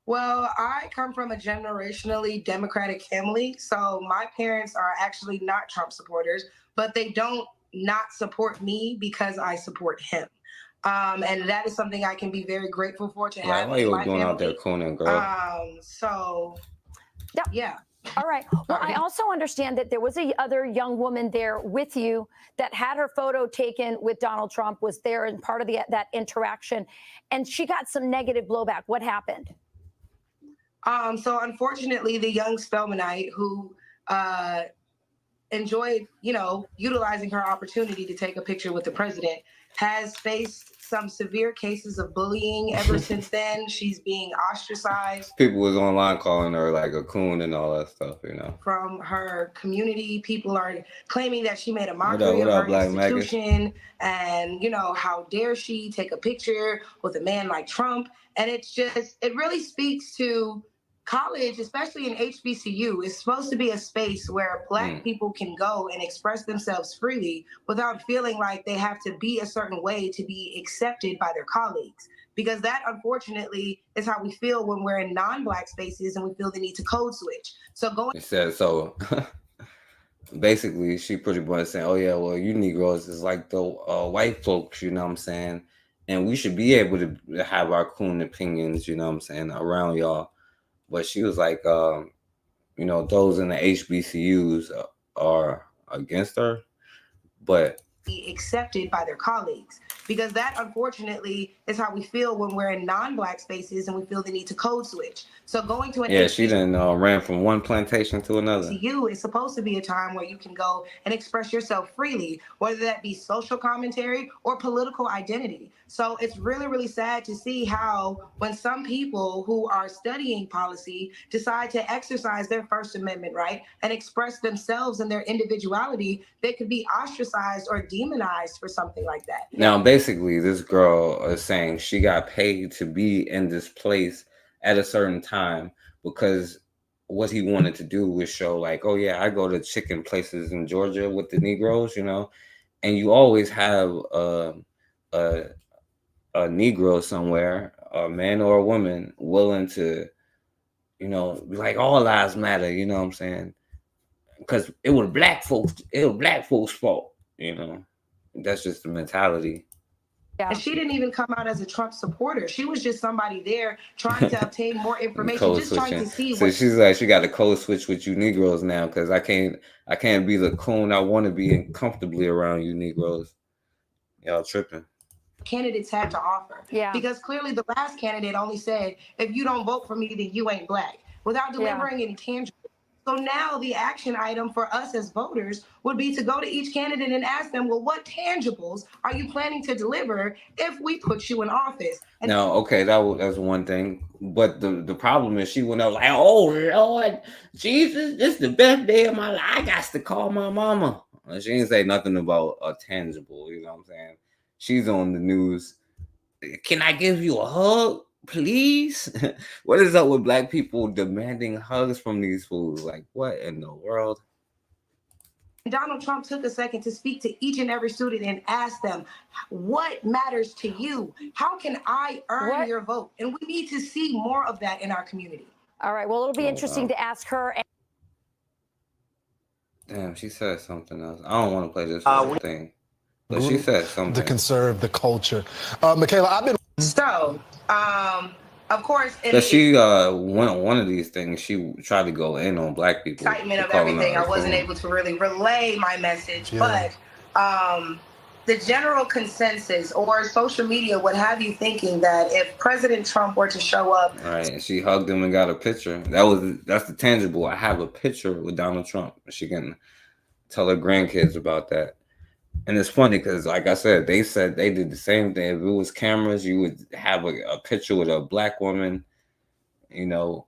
Well, I come from a generationally Democratic family. So my parents are actually not Trump supporters, but they don't not support me because I support him. And that is something I can be very grateful for to have. Why you going out there cooning, girl? So, yeah. All right. Well, I also understand that there was a other young woman there with you that had her photo taken with Donald Trump, was there and part of that interaction, and she got some negative blowback. What happened? So unfortunately, the young Spelmanite who enjoyed, utilizing her opportunity to take a picture with the president has faced some severe cases of bullying ever since then. She's being ostracized. People was online calling her like a coon and all that stuff, From her community. People are claiming that she made a mockery of her institution. And, how dare she take a picture with a man like Trump? And it really speaks to college, especially in HBCU, is supposed to be a space where Black people can go and express themselves freely without feeling like they have to be a certain way to be accepted by their colleagues. Because that, unfortunately, is how we feel when we're in non-Black spaces and we feel the need to code switch. So It said so. Basically, she pretty much saying, oh, yeah, well, you Negroes is like the white folks, you know what I'm saying? And we should be able to have our coon opinions, you know what I'm saying, around y'all. But she was like, those in the HBCUs are against her. But be accepted by their colleagues, because that, unfortunately, is how we feel when we're in non-Black spaces and we feel the need to code switch. So going to an she done ran from one plantation to another. HBCU is supposed to be a time where you can go and express yourself freely, whether that be social commentary or political identity. So it's really, really sad to see how when some people who are studying policy decide to exercise their First Amendment right and express themselves and their individuality, they could be ostracized or demonized for something like that. Now, basically, this girl is saying she got paid to be in this place at a certain time because what he wanted to do was show like, oh, yeah, I go to chicken places in Georgia with the Negroes, and you always have a Negro somewhere, a man or a woman willing to, be like, all lives matter, you know what I'm saying? because it was black folks' fault. You know, that's just the mentality. And she didn't even come out as a Trump supporter. She was just somebody there trying to obtain more information, just trying to see. So she's like, she got a code switch with you Negroes now because I can't be the coon I want to be and comfortably around you Negroes. Y'all tripping. Candidates had to offer. Yeah. Because clearly the last candidate only said, if you don't vote for me, then you ain't black, without delivering any tangible. So now the action item for us as voters would be to go to each candidate and ask them, well, what tangibles are you planning to deliver if we put you in office? And now, okay, that's one thing. But the problem is she went up like, oh, Lord, Jesus, this is the best day of my life. I got to call my mama. And she didn't say nothing about a tangible, you know what I'm saying? She's on the news. Can I give you a hug? Please. What is up with black people demanding hugs from these fools? Like, what in the world? Donald Trump took a second to speak to each and every student and ask them, what matters to you? How can I earn your vote? And we need to see more of that in our community. All right. Well, it'll be interesting to ask her. Damn, she said something else. I don't want to play this whole thing. But she said something. To conserve the culture. Michaela, I've been... So, of course, But she went one of these things. She tried to go in on black people. Excitement of everything. I wasn't able to really relay my message, but the general consensus or social media would have you thinking that if President Trump were to show up, all right, and she hugged him and got a picture. That's the tangible. I have a picture with Donald Trump. She can tell her grandkids about that. And it's funny because, like I said, they did the same thing. If it was cameras, you would have a picture with a black woman, you know,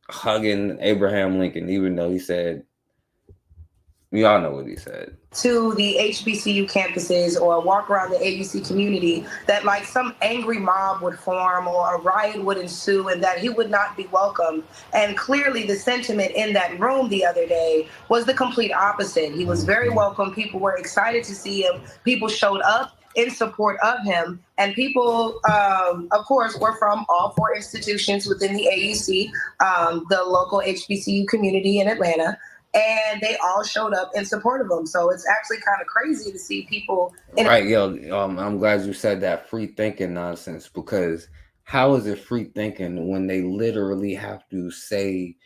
hugging Abraham Lincoln, even though he said, we all know what he said. To the HBCU campuses or walk around the ABC community, that like some angry mob would form or a riot would ensue and that he would not be welcomed. And clearly the sentiment in that room the other day was the complete opposite. He was very welcome. People were excited to see him. People showed up in support of him. And people, of course, were from all four institutions within the AUC, the local HBCU community in Atlanta. And they all showed up in support of him. So it's actually kind of crazy to see people. Right, yo, I'm glad you said that free thinking nonsense, because how is it free thinking when they literally have to say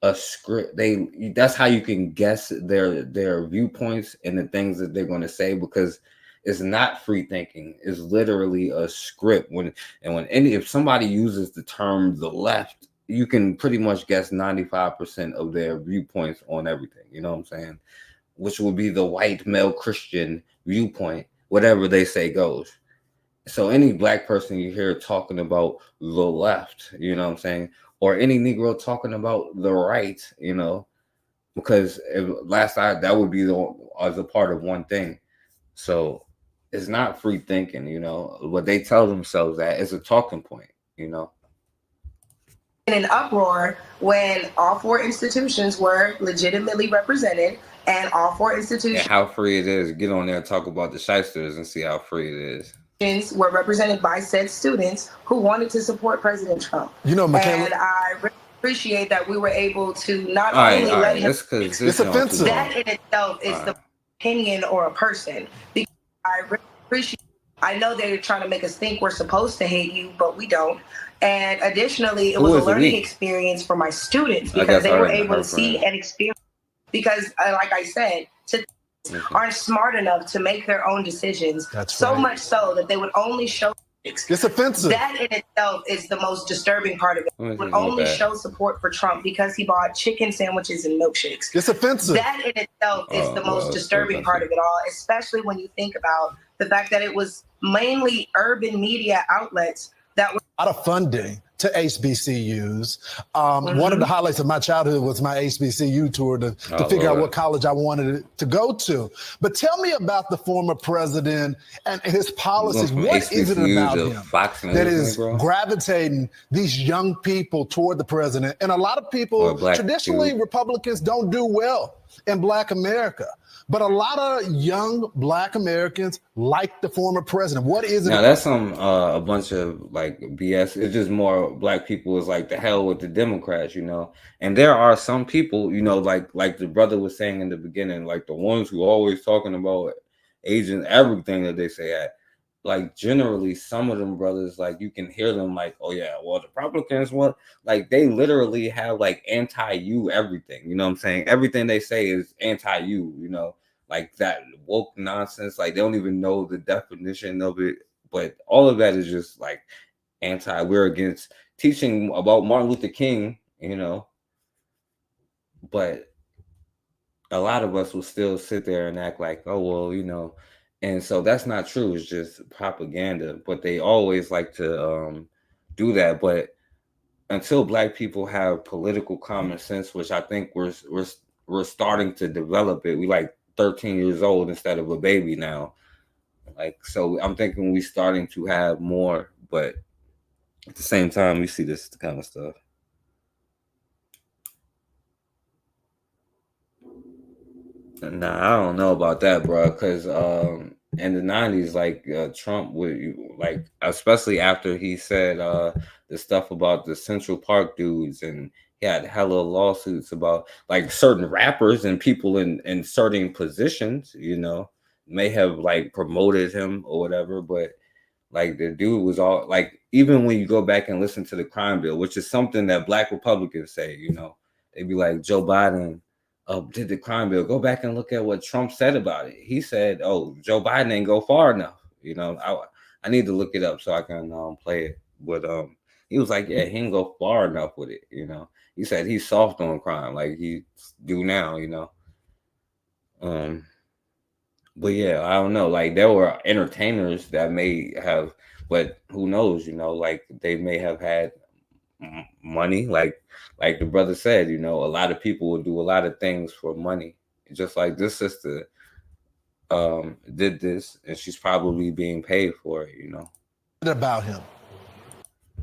a script? That's how you can guess their viewpoints and the things that they're going to say, because it's not free thinking. It's literally a script. If somebody uses the term the left, you can pretty much guess 95% of their viewpoints on everything. You know what I'm saying? Which would be the white male Christian viewpoint. Whatever they say goes. So any black person you hear talking about the left, you know what I'm saying? Or any Negro talking about the right, you know, because that would be as a part of one thing. So it's not free thinking, you know. What they tell themselves that is a talking point, you know. In an uproar when all four institutions were legitimately represented and all four institutions and how free it is. Get on there and talk about the shysters and see how free it is. Were represented by said students who wanted to support President Trump. You know, Michaela, and I really appreciate that we were able to not only let him. It's offensive. That in itself is the opinion or a person. Because I really appreciate. I know they're trying to make us think we're supposed to hate you, but we don't. And additionally, it was a learning experience for my students because they were able to see and experience. Because, like I said, aren't smart enough to make their own decisions. That's so right. much so that they would only show. It's offensive. That in itself is the most disturbing part of it. Would only show support for Trump because he bought chicken sandwiches and milkshakes. It's offensive. That in itself is the most disturbing part of it all, especially when you think about the fact that it was mainly urban media outlets that were a lot of funding to HBCUs. One of the highlights of my childhood was my HBCU tour to figure out what college I wanted to go to. But tell me about the former president and his policies. What is it about him that is gravitating these young people toward the president? And a lot of people, traditionally Republicans don't do well in Black America. but a lot of young Black Americans like the former president. What is it? Now that's a bunch of like BS. It's just more Black people is like the hell with the Democrats, you know. And there are some people, you know, like the brother was saying in the beginning, like the ones who always talking about Asian, everything that they say at. Like generally some of them brothers, like you can hear them like, oh yeah, well the Republicans want, like they literally have like anti-you everything, you know what I'm saying? Everything they say is anti-you, you know, like that woke nonsense, like they don't even know the definition of it, but all of that is just like we're against teaching about Martin Luther King, you know, but a lot of us will still sit there and act like, oh well, you know. And so that's not true. It's just propaganda. But they always like to do that. But until Black people have political common sense, which I think we're starting to develop it. We like 13 years old instead of a baby now. Like, so I'm thinking we're starting to have more. But at the same time, we see this kind of stuff. Nah, I don't know about that, bro. Because in the 90s, like Trump would like, especially after he said the stuff about the Central Park dudes, and he had hella lawsuits about like certain rappers and people in certain positions, you know, may have like promoted him or whatever. But like the dude was all like, even when you go back and listen to the crime bill, which is something that Black Republicans say, you know, they'd be like, Joe Biden did the crime bill. Go back and look at what Trump said about it. He said, oh, Joe Biden ain't go far enough. You know, I need to look it up so I can play it. But he was like, yeah, he didn't go far enough with it. You know, he said he's soft on crime like he do now, you know. But yeah, I don't know. Like there were entertainers that may have, but who knows, you know, like they may have had money, like the brother said, you know, a lot of people will do a lot of things for money, just like this sister did this, and she's probably being paid for it, you know. About him,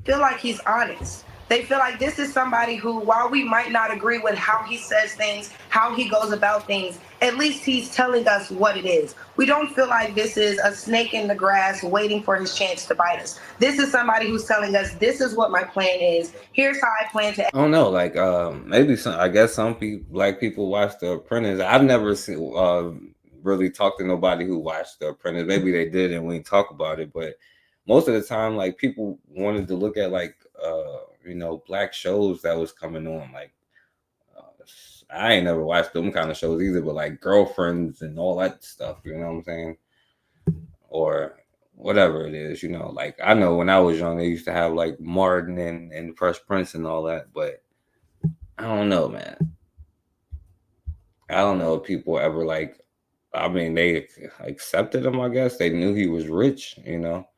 feel like he's honest. They feel like this is somebody who, while we might not agree with how he says things, how he goes about things, at least he's telling us what it is. We don't feel like this is a snake in the grass waiting for his chance to bite us. This is somebody who's telling us, this is what my plan is. Here's how I plan to. I don't know, like maybe I guess some people, Black people, watch The Apprentice. I've never seen really talked to nobody who watched The Apprentice. Maybe they did and we didn't talk about it, but most of the time, like people wanted to look at like you know, Black shows that was coming on. Like I ain't never watched them kind of shows either, but like Girlfriends and all that stuff, you know what I'm saying? Or whatever it is, you know. Like I know when I was young, they used to have like Martin and Fresh Prince and all that, but I don't know, man. I don't know if people ever like, I mean, they accepted him, I guess. They knew he was rich, you know.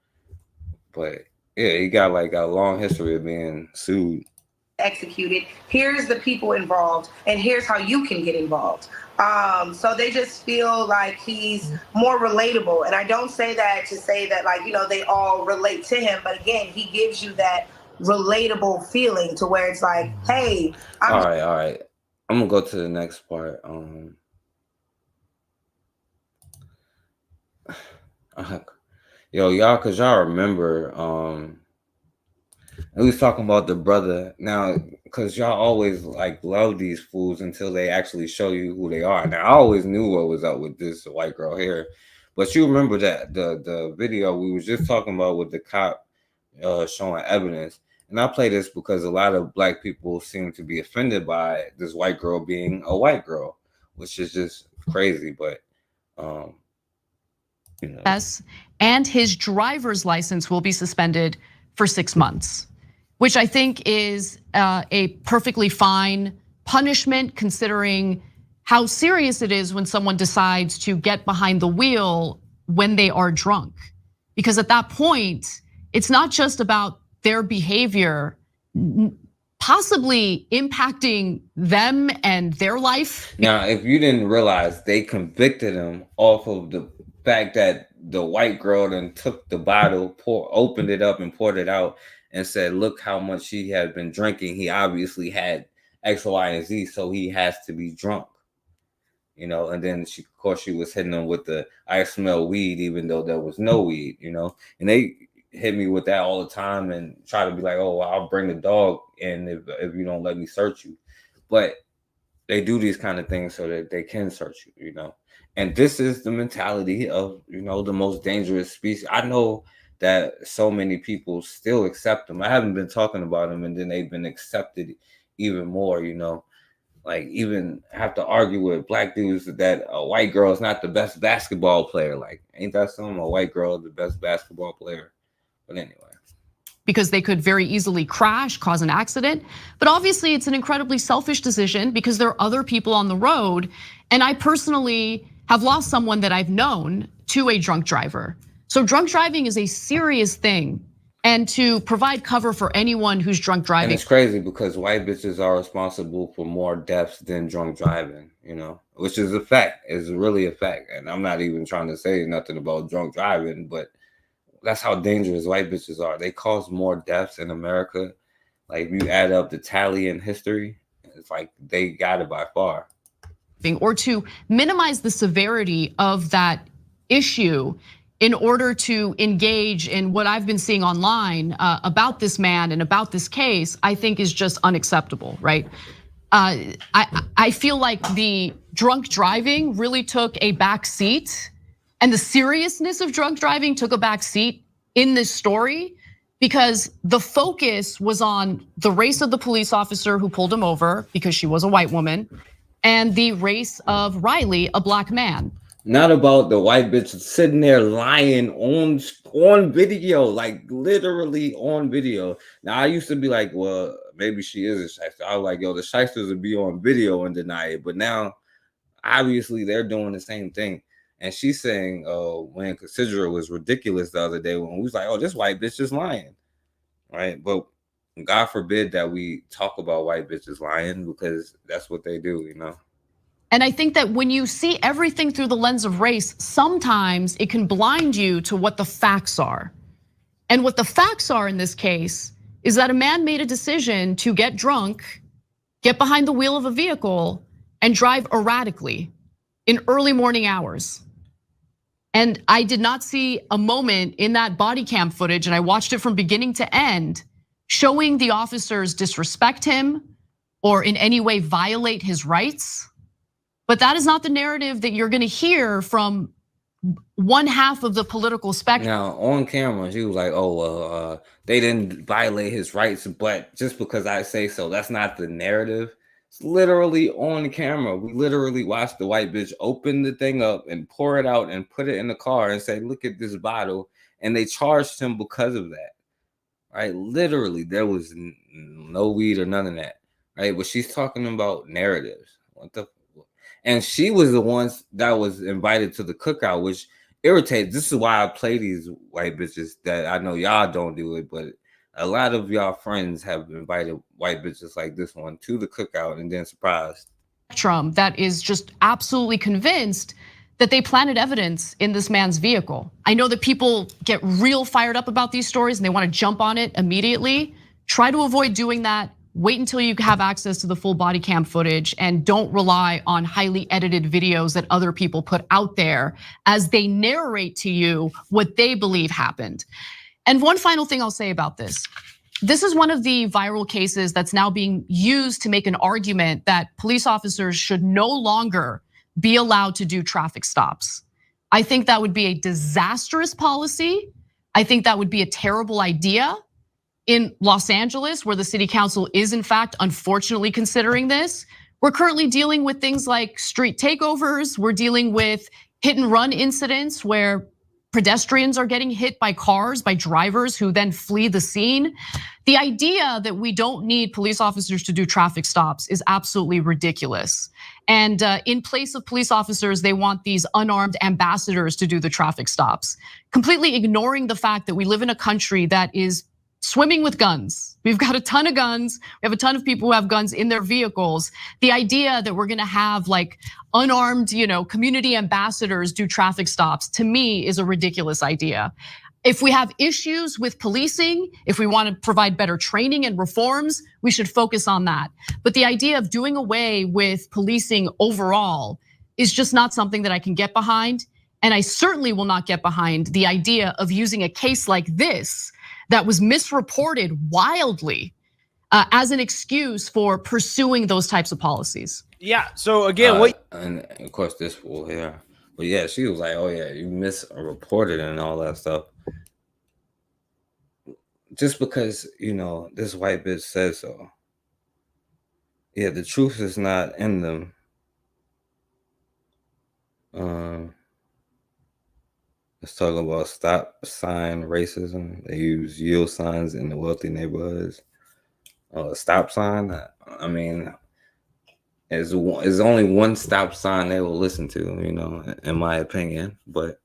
But yeah, he got like a long history of being sued. Executed. Here's the people involved, and here's how you can get involved. So they just feel like he's more relatable. And I don't say that to say that, like, you know, they all relate to him. But again, he gives you that relatable feeling to where it's like, hey, all right. I'm gonna go to the next part. Yo, y'all, cause y'all remember, we was talking about the brother now, cause y'all always like love these fools until they actually show you who they are. Now, I always knew what was up with this white girl here, but you remember that the video we was just talking about with the cop showing evidence, and I play this because a lot of Black people seem to be offended by this white girl being a white girl, which is just crazy, but you know. And his driver's license will be suspended for 6 months, which I think is a perfectly fine punishment considering how serious it is when someone decides to get behind the wheel when they are drunk. Because at that point, it's not just about their behavior possibly impacting them and their life. Now, if you didn't realize, they convicted him off of the fact that the white girl then took the bottle, opened it up and poured it out and said, look how much he had been drinking. He obviously had X, Y, and Z, so he has to be drunk. you know, and then of course she was hitting them with the "I smell weed," even though there was no weed, you know, and they hit me with that all the time and try to be like, "Oh, well, I'll bring the dog in if you don't let me search you," but they do these kind of things so that they can search you, you know. And this is the mentality of, you know, the most dangerous species. I know that so many people still accept them. I haven't been talking about them, and then they've been accepted even more, you know. Like, even have to argue with black dudes that a white girl is not the best basketball player. Like, ain't that something? A white girl is the best basketball player. But anyway. Because they could very easily crash, cause an accident. But obviously it's an incredibly selfish decision because there are other people on the road. And I personally have lost someone that I've known to a drunk driver. So drunk driving is a serious thing. And to provide cover for anyone who's drunk driving. And it's crazy because white bitches are responsible for more deaths than drunk driving, you know, which is a fact. It's really a fact. And I'm not even trying to say nothing about drunk driving, but that's how dangerous white bitches are. They cause more deaths in America. Like, if you add up the tally in history, it's like they got it by far. Or to minimize the severity of that issue in order to engage in what I've been seeing online about this man and about this case, I think is just unacceptable, right? I feel like the drunk driving really took a back seat, and the seriousness of drunk driving took a back seat in this story because the focus was on the race of the police officer who pulled him over because she was a white woman, and the race of Riley, a black man. Not about the white bitch sitting there lying on video, like literally on video. Now, I used to be like, well, maybe she is a shyster. I was like, yo, the shysters would be on video and deny it. But now, obviously, they're doing the same thing. And she's saying, when Considera was ridiculous the other day when we was like, oh, this white bitch is lying, right? But God forbid that we talk about white bitches lying because that's what they do, you know? And I think that when you see everything through the lens of race, sometimes it can blind you to what the facts are. And what the facts are in this case is that a man made a decision to get drunk, get behind the wheel of a vehicle, and drive erratically in early morning hours. And I did not see a moment in that body cam footage, and I watched it from beginning to end, showing the officers disrespect him or in any way violate his rights. But that is not the narrative that you're gonna hear from one half of the political spectrum. Now, on camera, she was like, oh, well, they didn't violate his rights, but just because I say so, that's not the narrative. It's literally on camera. We literally watched the white bitch open the thing up and pour it out and put it in the car and say, look at this bottle. And they charged him because of that, right? Literally, there was no weed or none of that, right? But she's talking about narratives. What the? And she was the ones that was invited to the cookout, which irritates. This is why I play these white bitches that I know y'all don't do it, but a lot of y'all friends have invited white bitches like this one to the cookout and then surprised. Trump that is just absolutely convinced that they planted evidence in this man's vehicle. I know that people get real fired up about these stories and they want to jump on it immediately. Try to avoid doing that. Wait until you have access to the full body cam footage and don't rely on highly edited videos that other people put out there as they narrate to you what they believe happened. And one final thing I'll say about this. This is one of the viral cases that's now being used to make an argument that police officers should no longer be allowed to do traffic stops. I think that would be a disastrous policy. I think that would be a terrible idea. In Los Angeles, where the city council is in fact, unfortunately considering this, we're currently dealing with things like street takeovers. We're dealing with hit and run incidents where pedestrians are getting hit by cars, by drivers who then flee the scene. The idea that we don't need police officers to do traffic stops is absolutely ridiculous. And in place of police officers, they want these unarmed ambassadors to do the traffic stops, completely ignoring the fact that we live in a country that is swimming with guns. We've got a ton of guns. We have a ton of people who have guns in their vehicles. The idea that we're gonna have like unarmed, community ambassadors do traffic stops, to me is a ridiculous idea. If we have issues with policing, if we want to provide better training and reforms, we should focus on that. But the idea of doing away with policing overall is just not something that I can get behind. And I certainly will not get behind the idea of using a case like this that was misreported wildly as an excuse for pursuing those types of policies. Yeah, so again, and of course this will hear. But yeah, she was like, oh yeah, you misreported and all that stuff. Just because, you know, this white bitch says so. Yeah, the truth is not in them. Let's talk about stop sign racism. They use yield signs in the wealthy neighborhoods. Stop sign. I mean, there's only one stop sign they will listen to, you know, in my opinion. But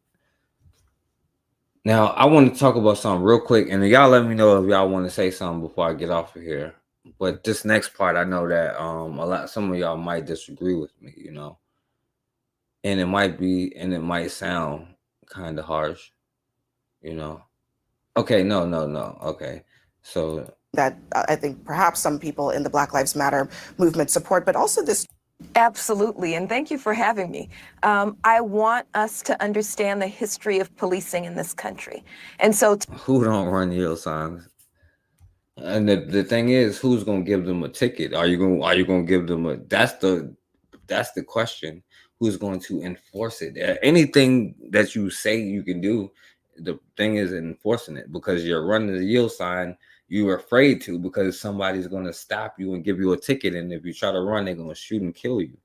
now I want to talk about something real quick, and y'all let me know if y'all want to say something before I get off of here. But this next part, I know that some of y'all might disagree with me, you know, and it might sound kind of harsh, you know. Okay, no. Okay, so that I think perhaps some people in the Black Lives Matter movement support, but also this. Absolutely, and thank you for having me. I want us to understand the history of policing in this country, and so who don't run yield signs? And the thing is, who's gonna give them a ticket? Are you gonna give them a? That's the question. Who's going to enforce it? Anything that you say you can do, the thing is enforcing it, because you're running the yield sign. You're afraid to, because somebody's going to stop you and give you a ticket, and if you try to run, they're going to shoot and kill you.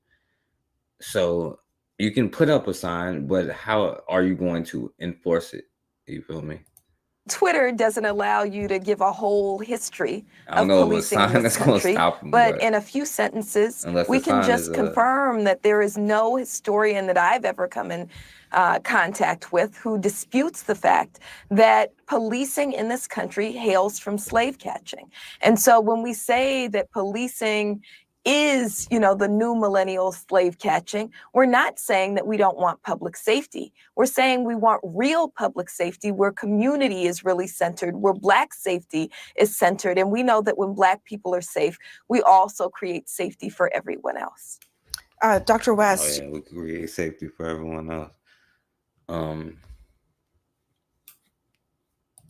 So you can put up a sign, but how are you going to enforce it? You feel me? Twitter doesn't allow you to give a whole history of policing policing in this country, but in a few sentences, we can just confirm that there is no historian that I've ever come in contact with who disputes the fact that policing in this country hails from slave catching. And so when we say that policing is, you know, the new millennial slave catching, we're not saying that we don't want public safety. We're saying we want real public safety where community is really centered, where Black safety is centered. And we know that when Black people are safe, we also create safety for everyone else. Dr. West. Oh, yeah, we create safety for everyone else.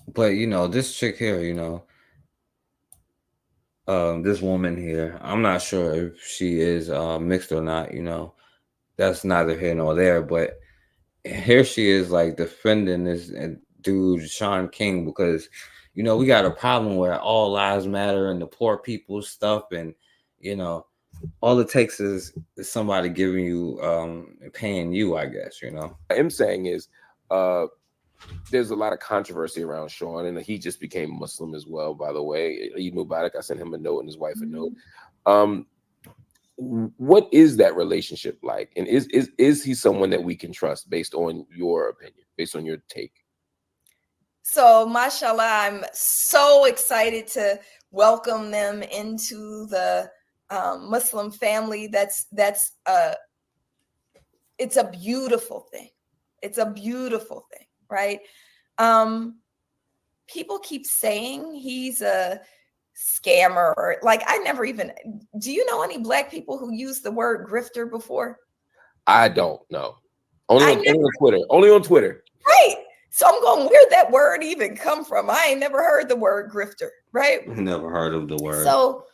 But, you know, this chick here, you know, this woman here, I'm not sure if she is mixed or not, you know, that's neither here nor there, but here she is like defending this dude Shaun King, because, you know, we got a problem where all lives matter and the poor people's stuff, and, you know, all it takes is somebody giving you paying you, I guess, you know. What I'm saying is there's a lot of controversy around Shaun, and he just became Muslim as well, by the way. Eid Mubarak, I sent him a note and his wife a note. What is that relationship like? And is he someone that we can trust based on your opinion, based on your take? So, mashallah, I'm so excited to welcome them into the Muslim family. It's a beautiful thing. It's a beautiful thing. Right? People keep saying he's a scammer, or like, I never even, do you know any Black people who use the word grifter before? I don't know. Only on Twitter. Only on Twitter. Right. So I'm going, where'd that word even come from? I ain't never heard the word grifter, right? Never heard of the word. So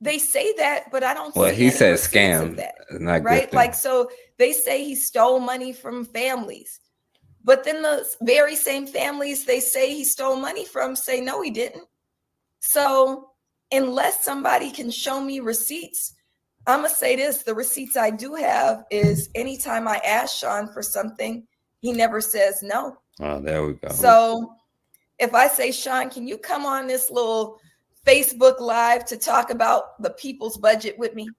they say that, but I don't Well, see he any said receipts scam, of that, not right? grifting. Like, so they say he stole money from families. But then the very same families they say he stole money from say, no, he didn't. So unless somebody can show me receipts, I'm going to say this. The receipts I do have is anytime I ask Shaun for something, he never says no. Oh, there we go. So if I say, Shaun, can you come on this little Facebook Live to talk about the people's budget with me?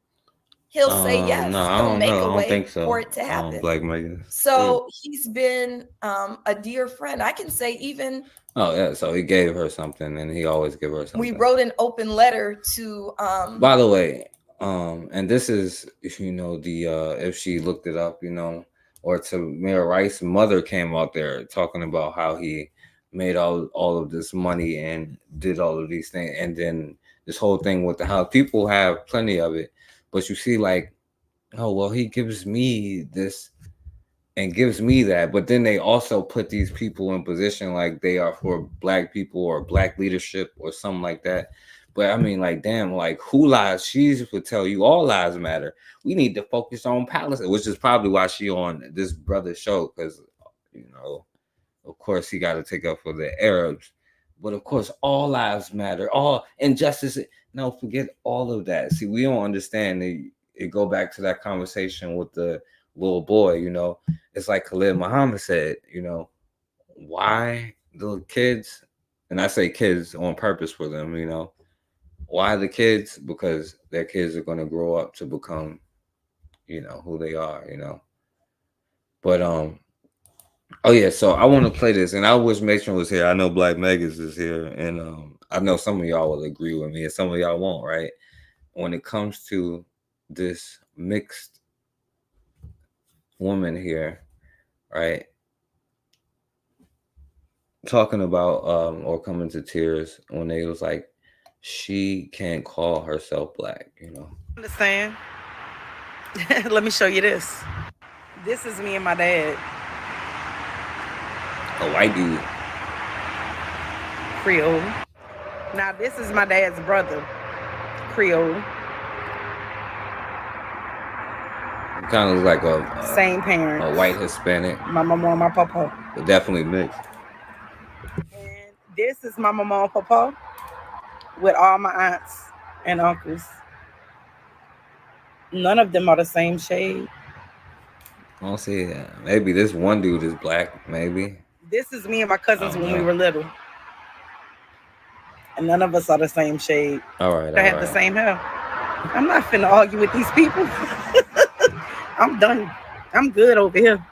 He'll say yes. No, I He'll don't make know. a I don't way think so. for it to happen. Black Megan. So he's been a dear friend. I can say even. Oh yeah, so he gave her something, and he always give her something. We wrote an open letter to. By the way, and this is, you know, the if she looked it up, you know, or Tamir Rice's mother came out there talking about how he made all of this money and did all of these things, and then this whole thing with the house. People have plenty of it. But you see, like, oh, well, he gives me this and gives me that. But then they also put these people in position like they are for black people or black leadership or something like that. But I mean, like, damn, like, who lies? She would tell you all lives matter. We need to focus on Palestine, which is probably why she on this brother show, because, you know, of course, he got to take up for the Arabs. But of course, all lives matter. All injustice. No, forget all of that. See, we don't understand. It go back to that conversation with the little boy, you know. It's like Khalid Muhammad said, you know, why the kids, and I say kids on purpose for them, you know, why the kids? Because their kids are going to grow up to become, you know, who they are, you know. But oh yeah, so I want to play this, and I wish Matron was here. I know Black Megas is here, and I know some of y'all will agree with me, and some of y'all won't, right? When it comes to this mixed woman here, right? Talking about or coming to tears when they was like, she can't call herself black, you know. Understand? Let me show you this. This is me and my dad. A white dude. Creole. Now this is my dad's brother. Creole. Kind of looks like a same parents. A white Hispanic. My mama and my papa. But definitely mixed. And this is my mama and papa with all my aunts and uncles. None of them are the same shade. I don't see it. Maybe this one dude is black, maybe. This is me and my cousins when we were little. And none of us are the same shade. All right. They have the same hair. I'm not finna argue with these people. I'm done. I'm good over here.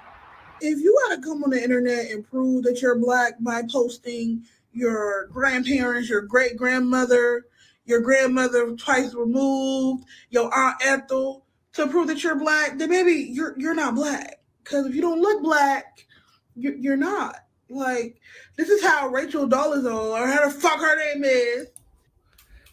If you gotta come on the internet and prove that you're black by posting your grandparents, your great-grandmother, your grandmother twice removed, your Aunt Ethel, to prove that you're black, then maybe you're not black. Because if you don't look black, you're not. Like, this is how Rachel Dolezal, or how the fuck her name is.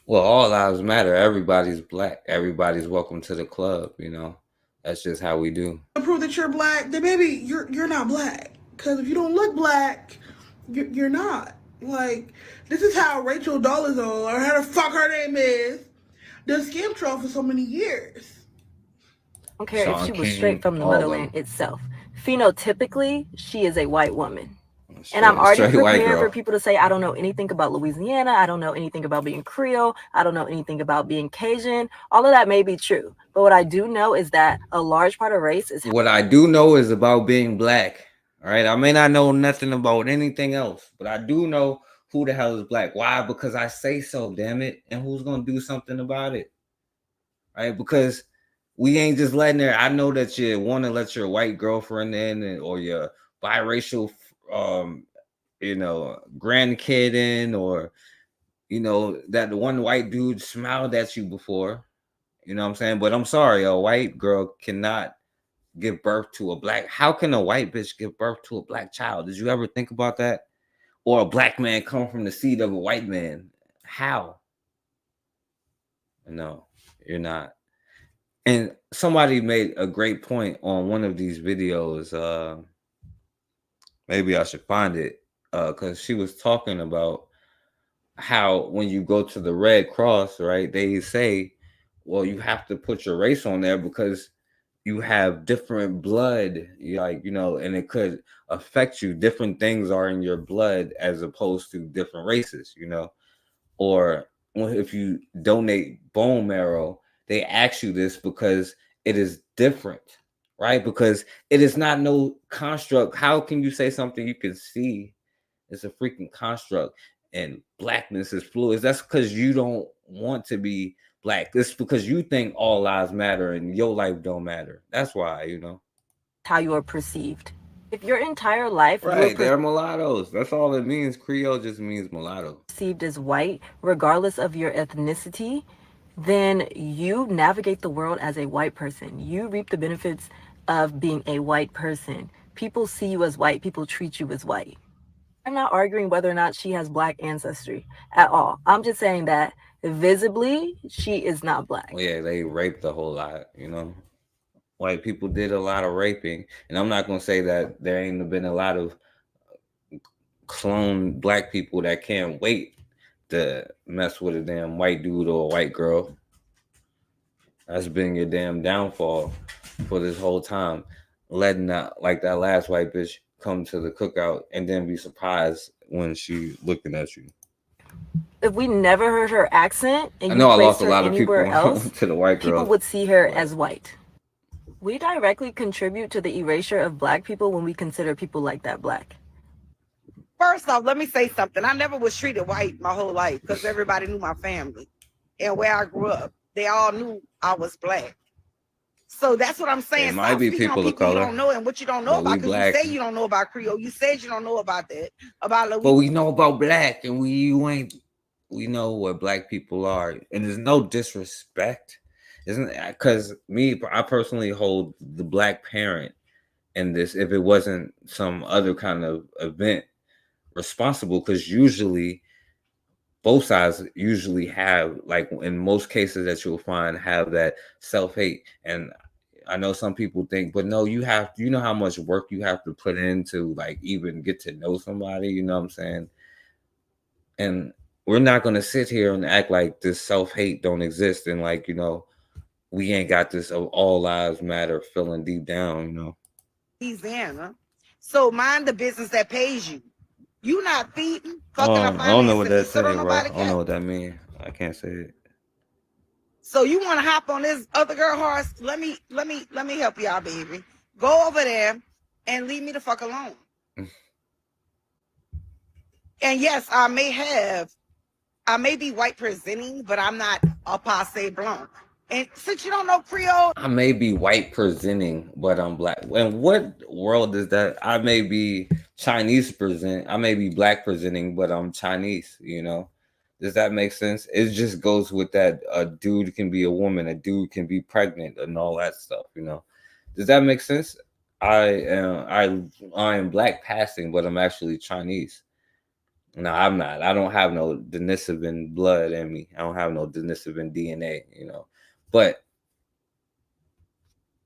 Well, all lives matter. Everybody's black. Everybody's welcome to the club, you know. That's just how we do. To prove that you're black, then maybe you're not black. Because if you don't look black, you're not. Like, this is how Rachel Dolezal, or how the fuck her name is, does scam troll for so many years. I don't care if she was straight from the motherland itself. Phenotypically, she is a white woman. And I'm already prepared for people to say, I don't know anything about Louisiana. I don't know anything about being Creole. I don't know anything about being Cajun. All of that may be true. But what I do know is that a large part of race is... What I do know is about being black. All right. I may not know nothing about anything else, but I do know who the hell is black. Why? Because I say so, damn it. And who's going to do something about it? Right? Because we ain't just letting her. I know that you want to let your white girlfriend in, or your biracial you know, grandkid in, or, you know, that the one white dude smiled at you before, you know what I'm saying? But I'm sorry, a white girl cannot give birth to a black. How can a white bitch give birth to a black child? Did you ever think about that? Or a black man come from the seed of a white man? How? No, you're not. And somebody made a great point on one of these videos. Maybe I should find it, because she was talking about how when you go to the Red Cross, right, they say, well, you have to put your race on there because you have different blood, like, you know, and it could affect you. Different things are in your blood as opposed to different races, you know. Or if you donate bone marrow, they ask you this because it is different. Right? Because it is not no construct. How can you say something you can see is a freaking construct and blackness is fluid? That's because you don't want to be black. It's because you think all lives matter and your life don't matter. That's why, you know. How you are perceived. If your entire life... Right, they're mulattoes. That's all it means. Creole just means mulatto. ...perceived as white, regardless of your ethnicity, then you navigate the world as a white person. You reap the benefits of being a white person. People see you as white. People treat you as white. I'm not arguing whether or not she has black ancestry at all. I'm just saying that visibly, she is not black. Well, yeah, they raped a whole lot, you know. white people did a lot of raping, and I'm not gonna say that there ain't been a lot of clone black people that can't wait to mess with a damn white dude or a white girl. That's been your damn downfall for this whole time, letting that last white bitch come to the cookout and then be surprised when she looking at you. If we never heard her accent and I know I placed lost a her lot of people anywhere else, to the white girl. people would see her as white. We directly contribute to the erasure of black people when we consider people like that black. First off, let me say something. I never was treated white my whole life because everybody knew my family and where I grew up. They all knew I was black. So that's what I'm saying. It might be people of color. You don't know, and what you don't know about, because you say you don't know about Creole. You said you don't know about that. About Louisiana. But we know about black, and we know what black people are. And there's no disrespect. Isn't it? Because I personally hold the black parent in this, if it wasn't some other kind of event, responsible, because usually both sides usually have, like in most cases that you'll find, have that self-hate. And I know some people think, but no, you know how much work you have to put into like even get to know somebody, you know what I'm saying? And we're not going to sit here and act like this self-hate don't exist, and like, you know, we ain't got this all lives matter feeling deep down, you know. Louisiana. So mind the business that pays you. You not feeding, fucking up. I don't know what that's saying, bro. I don't know what that means. I can't say it. So you want to hop on this other girl horse? Let me help you out, baby. Go over there and leave me the fuck alone. And yes, I may be white presenting, but I'm not a passe blanc. And since you don't know Creole, I may be white presenting, but I'm black. And what world is that? I may be Chinese present. I may be black presenting, but I'm Chinese, you know? Does that make sense? It just goes with that a dude can be a woman, a dude can be pregnant, and all that stuff, you know? Does that make sense? I am black passing, but I'm actually Chinese. No, I'm not. I don't have no Denisovan blood in me. I don't have no Denisovan DNA, you know? But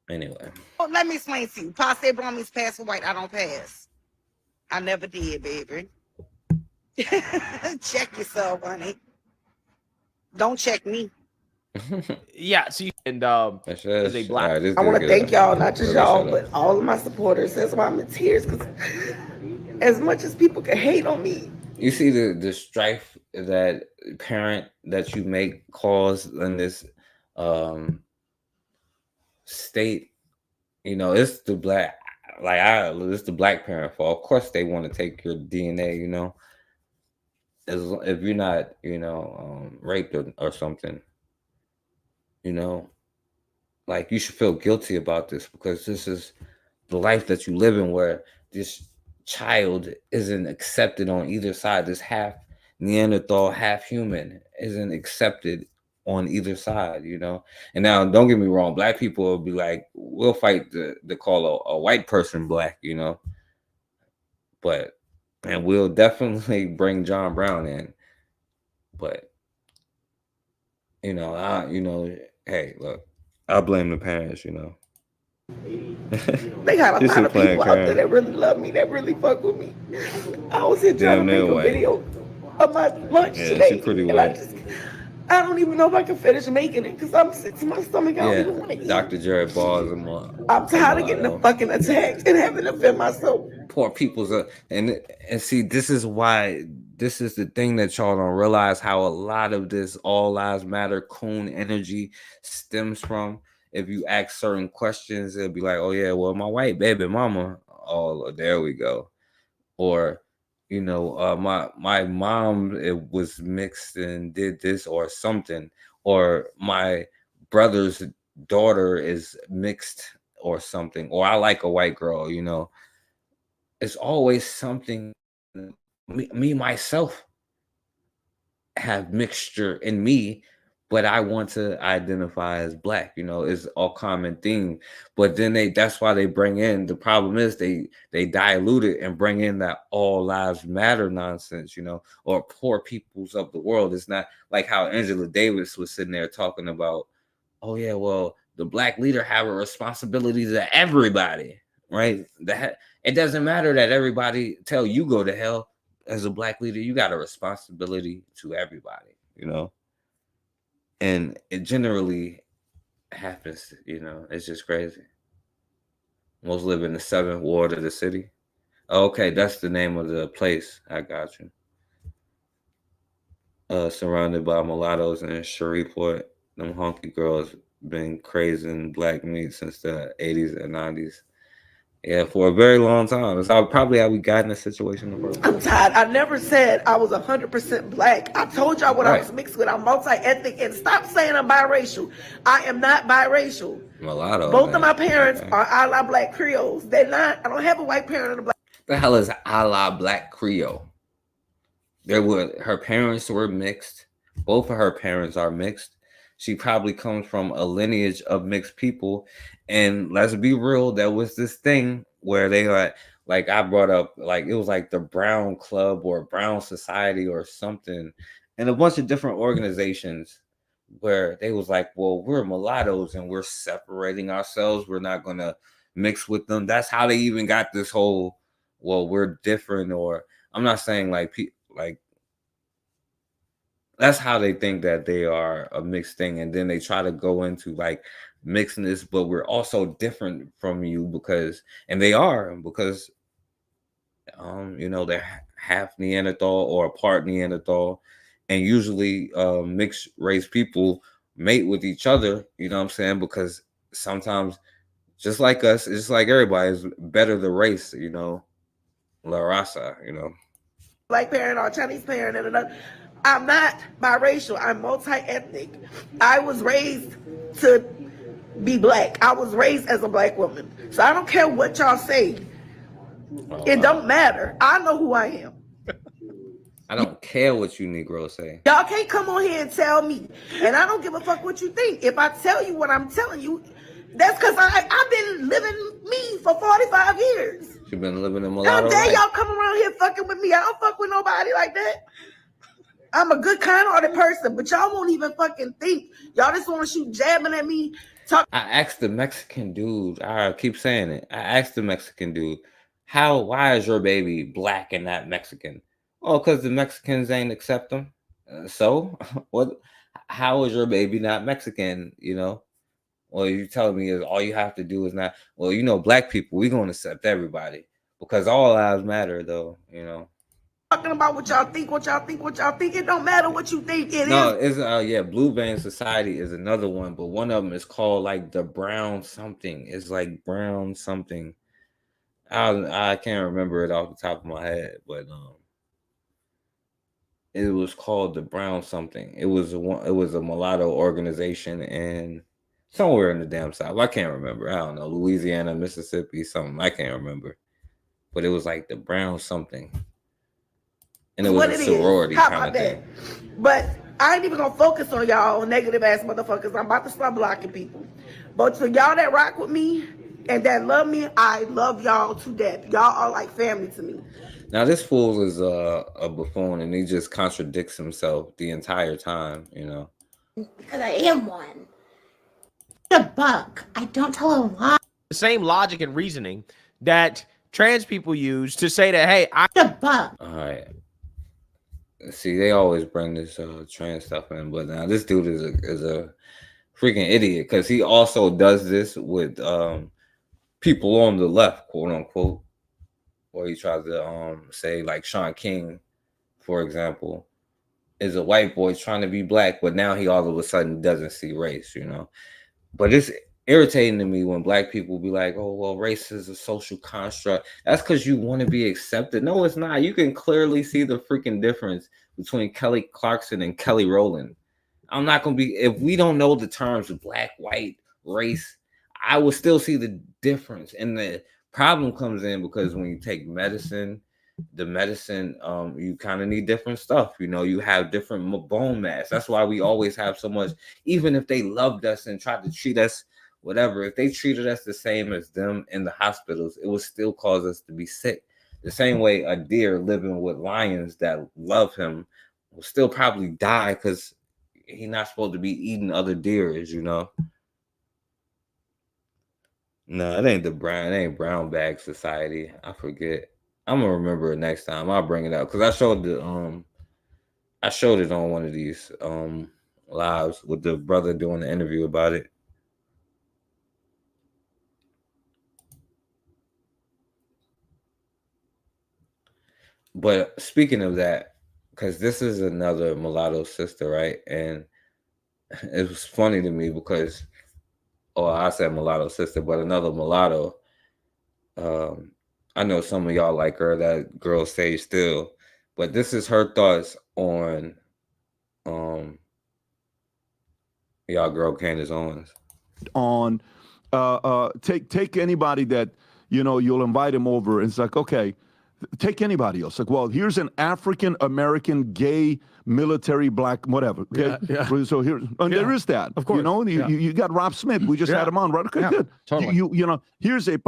anyway. Oh, let me explain to you. Passe blanc means pass for white. I don't pass. I never did, baby. Check yourself, honey. Don't check me. Yeah. So as a black. I want to thank y'all, not just y'all, but all of my supporters. That's why I'm in tears, because as much as people can hate on me. You see the strife that parent that you make cause in this state, you know, it's the black, it's the black parent fault. Of course they want to take your DNA, you know, if you're not, you know, raped or something, you know, like you should feel guilty about this, because this is the life that you live in, where this child isn't accepted on either side. This half Neanderthal, half human isn't accepted on either side, you know. And now, don't get me wrong, black people will be like, we'll fight to call a white person black, you know. And we'll definitely bring John Brown in. But you know, hey, look, I blame the parents, you know. They got a lot of people out there that really love me, that really fuck with me. I was here trying to make a video of my lunch today. She's pretty white. I don't even know if I can finish making it because I'm sick to my stomach. I don't even want to eat. Dr. Jared Balls. I'm tired of getting the fucking attacks and having to defend myself. Poor people's and see, this is why, this is the thing that y'all don't realize, how a lot of this all lives matter coon energy stems from. If you ask certain questions, it'll be like, oh yeah, well, my white baby mama, oh, there we go. Or, you know, my mom, it was mixed and did this or something. Or my brother's daughter is mixed or something. Or I like a white girl, you know. It's always something. Me myself have mixture in me, but I want to identify as black, you know. It's a common thing. But then that's why they bring in, the problem is they dilute it and bring in that all lives matter nonsense, you know, or poor peoples of the world. It's not like how Angela Davis was sitting there talking about, oh yeah, well, the black leader have a responsibility to everybody, right? That it doesn't matter that everybody tell you go to hell. As a black leader, you got a responsibility to everybody, you know? And it generally happens, you know, it's just crazy. Most live in the 7th ward of the city. Okay, that's the name of the place. I got you. Surrounded by mulattoes in Shreveport. Them honky girls been crazing black meat since the 80s and 90s. Yeah, for a very long time. That's probably how we got in this situation. I'm tired. I never said I was 100% black. I told y'all what I was mixed with. I'm multi-ethnic, and stop saying I'm biracial. I am not biracial. Mulatto. Both of my parents are a la Black Creoles. They're not. I don't have a white parent and a black. The hell is a la Black Creole? Her parents were mixed. Both of her parents are mixed. She probably comes from a lineage of mixed people. And let's be real, there was this thing where they are like I brought up, like it was like the Brown Club or Brown Society or something, and a bunch of different organizations where they was like, well, we're mulattoes and we're separating ourselves. We're not gonna mix with them. That's how they even got this whole, well, we're different, or I'm not saying like that's how they think that they are a mixed thing, and then they try to go into like mixedness, but we're also different from you because they are you know, they're half Neanderthal or part Neanderthal, and usually mixed race people mate with each other, you know what I'm saying, because sometimes just like us, it's just like everybody is better the race, you know, la raza, you know, Black parent or Chinese parent and another. I'm not biracial. I'm multi-ethnic. I was raised to be black. I was raised as a black woman. So I don't care what y'all say. It don't matter. I know who I am. I don't care what you Negroes say. Y'all can't come on here and tell me. And I don't give a fuck what you think. If I tell you what I'm telling you, that's because I've been living me for 45 years. You've been living in mulatto. How dare y'all come around here fucking with me? I don't fuck with nobody like that. I'm a good, kind-hearted person, but y'all won't even fucking think. Y'all just want to shoot jabbing at me. I asked the Mexican dude, I keep saying it. I asked the Mexican dude, why is your baby black and not Mexican? Oh, because the Mexicans ain't accept them. So what? How is your baby not Mexican? You know? Well, you telling me is all you have to do is not. Well, you know, black people, we gonna accept everybody because all lives matter, though. You know. Talking about what y'all think. It don't matter what you think. It's Blue Vein Society is another one, but one of them is called like the Brown something. It's like Brown something. I can't remember it off the top of my head, but it was called the Brown something. It was a mulatto organization and somewhere in the damn South. I can't remember. I don't know, Louisiana, Mississippi, something. I can't remember, but it was like the Brown something. And it was a sorority kind of thing. But I ain't even gonna focus on y'all negative ass motherfuckers. I'm about to start blocking people. But to y'all that rock with me and that love me, I love y'all to death. Y'all are like family to me. Now this fool is a buffoon, and he just contradicts himself the entire time, you know. Because I am one. I'm a buck. I don't tell a lie. The same logic and reasoning that trans people use to say that, hey, I'm a buck. All right. See, they always bring this trans stuff in, but now this dude is a freaking idiot because he also does this with people on the left, quote unquote, where he tries to say like Shaun King, for example, is a white boy trying to be black, but now he all of a sudden doesn't see race, you know. But it's irritating to me when black people be like, oh, well, race is a social construct. That's because you want to be accepted. No, it's not. You can clearly see the freaking difference between Kelly Clarkson and Kelly Rowland. I'm not going to be, if we don't know the terms of black, white, race, I will still see the difference. And the problem comes in because when you take medicine, you kind of need different stuff. You know, you have different bone mass. That's why we always have so much, even if they loved us and tried to treat us whatever, if they treated us the same as them in the hospitals, it would still cause us to be sick. The same way a deer living with lions that love him will still probably die because he's not supposed to be eating other deers, you know. No, it ain't it ain't brown bag society. I forget. I'm gonna remember it next time. I'll bring it up because I showed it on one of these lives with the brother doing the interview about it. But speaking of that, because this is another mulatto sister, right? And it was funny to me because, I said mulatto sister, but another mulatto. I know some of y'all like her, that girl Sage Still, but this is her thoughts on y'all girl Candace Owens. On take anybody that you'll invite him over, and it's like, okay, take anybody else. Like, well, here's an African American gay military black whatever. Okay, so here, and there is that. Of course, you got Rob Smith. We just had him on, right? Okay, good. Totally. You here's a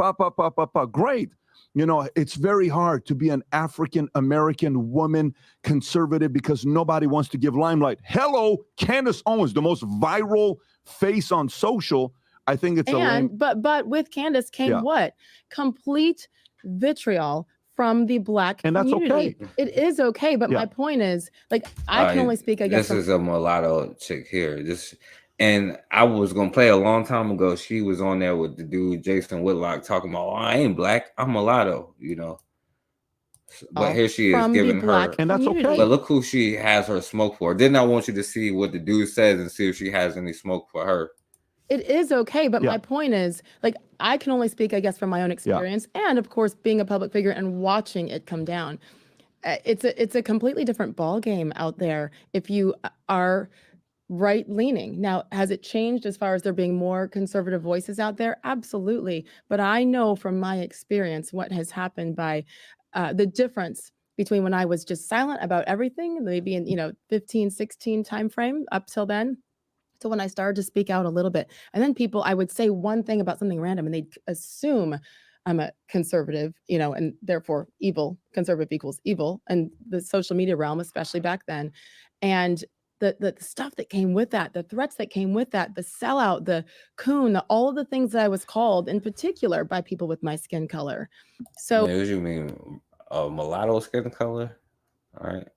great. It's very hard to be an African American woman conservative because nobody wants to give limelight. Hello, Candace Owens, the most viral face on social. I think it's but with Candace came what? Complete vitriol from the black community. And that's okay. It is okay, but my point is, like, I can only speak, I guess. This is a mulatto chick here. And I was gonna play a long time ago. She was on there with the dude Jason Whitlock talking about, I ain't black, I'm mulatto, But here she is giving her, and that's okay. But look who she has her smoke for. Didn't I want you to see what the dude says and see if she has any smoke for her? It is okay, but my point is, like, I can only speak, I guess, from my own experience, and of course, being a public figure and watching it come down. It's a completely different ball game out there if you are right-leaning. Now, has it changed as far as there being more conservative voices out there? Absolutely, but I know from my experience what has happened by the difference between when I was just silent about everything, maybe in 15, 16 time frame up till then. So when I started to speak out a little bit, and then I would say one thing about something random and they'd assume I'm a conservative, and therefore evil, conservative equals evil, and the social media realm, especially back then. And the stuff that came with that, the threats that came with that, the sellout, the coon, all of the things that I was called in particular by people with my skin color. So what do you mean, mulatto skin color? All right.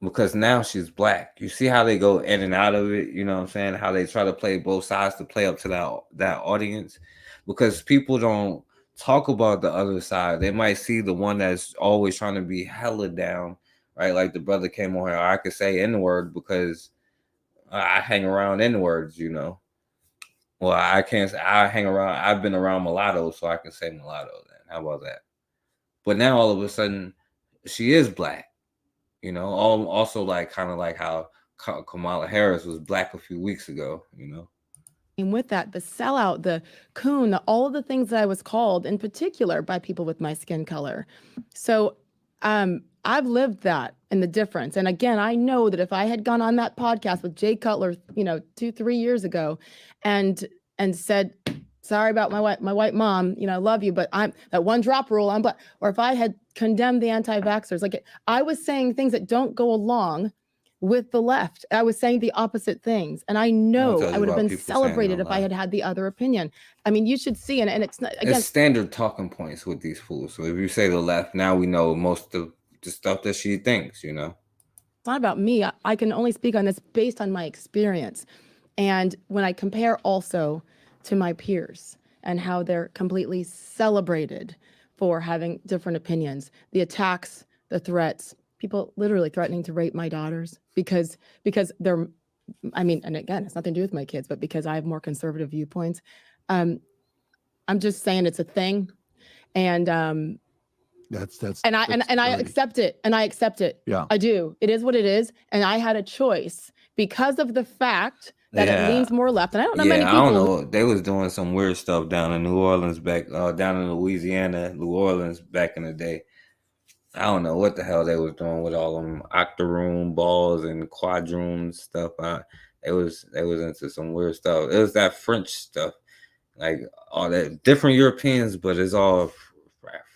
Because now she's black. You see how they go in and out of it, you know what I'm saying? How they try to play both sides to play up to that audience. Because people don't talk about the other side. They might see the one that's always trying to be hella down, right? Like the brother came on here. I could say N-word because I hang around N-words, Well, I can't say I hang around. I've been around mulattoes, so I can say mulatto then. How about that? But now all of a sudden, she is black. Also kind of like how Kamala Harris was black a few weeks ago, And with that, the sellout, the coon, all of the things that I was called in particular by people with my skin color. So I've lived that and the difference. And again, I know that if I had gone on that podcast with Jay Cutler, 2-3 years ago and said, sorry about my white mom, I love you, but I'm that one drop rule, I'm black. Or if I had condemned the anti-vaxxers, like I was saying things that don't go along with the left. I was saying the opposite things. And I know I would have been celebrated if I had had the other opinion. I mean, you should see, and it's not, again, it's standard talking points with these fools. So if you say the left, now we know most of the stuff that she thinks, It's not about me. I can only speak on this based on my experience. And when I compare also to my peers and how they're completely celebrated for having different opinions, the attacks, the threats, people literally threatening to rape my daughters because they're, and again, it's nothing to do with my kids, but because I have more conservative viewpoints. I'm just saying it's a thing. And that's I accept it. And I accept it. Yeah. I do. It is what it is. And I had a choice because of the fact that it leans more left. And I don't know many people. I don't know. They was doing some weird stuff down in New Orleans down in Louisiana, New Orleans back in the day. I don't know what the hell they was doing with all them octoroom balls and quadroom stuff. They was into some weird stuff. It was that French stuff, like all that different Europeans, but it's all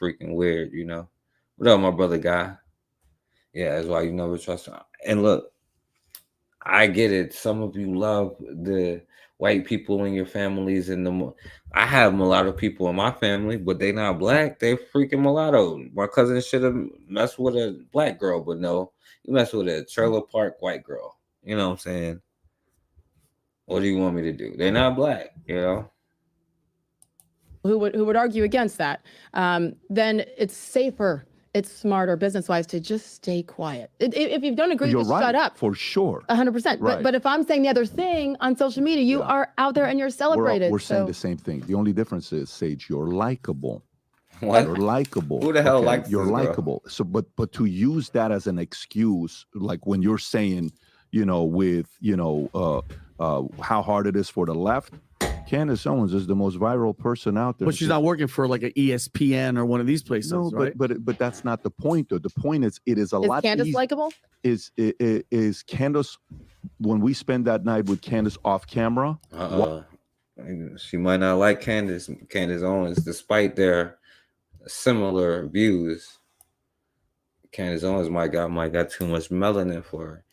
freaking weird, What up, my brother guy? Yeah, that's why you never trust him. And look, I get it. Some of you love the white people in your families, and I have mulatto people in my family, but they not black. They freaking mulatto. My cousin should have messed with a black girl, but no, you mess with a trailer park white girl. You know what I'm saying? What do you want me to do? They're not black, you know. Who would argue against that? Then it's safer, it's smarter business-wise to just stay quiet. If you don't agree, You're just right, shut up. for sure. 100%. Right. But if I'm saying the other thing on social media, you are out there and you're celebrated. We're saying so- the same thing. The only difference is, Sage, you're likable. What? You're likable. Who the hell likes You're this girl? likable. So, but to use that as an excuse, like when you're saying, how hard it is for the left, Candace Owens is the most viral person out there. But she's not working for like an ESPN or one of these places, No, right? but that's not the point, though. The point is, it is a lot. Is Candace likable? Is Candace, when we spend that night with Candace off camera? She might not like Candace Owens, despite their similar views. Candace Owens might got too much melanin for her.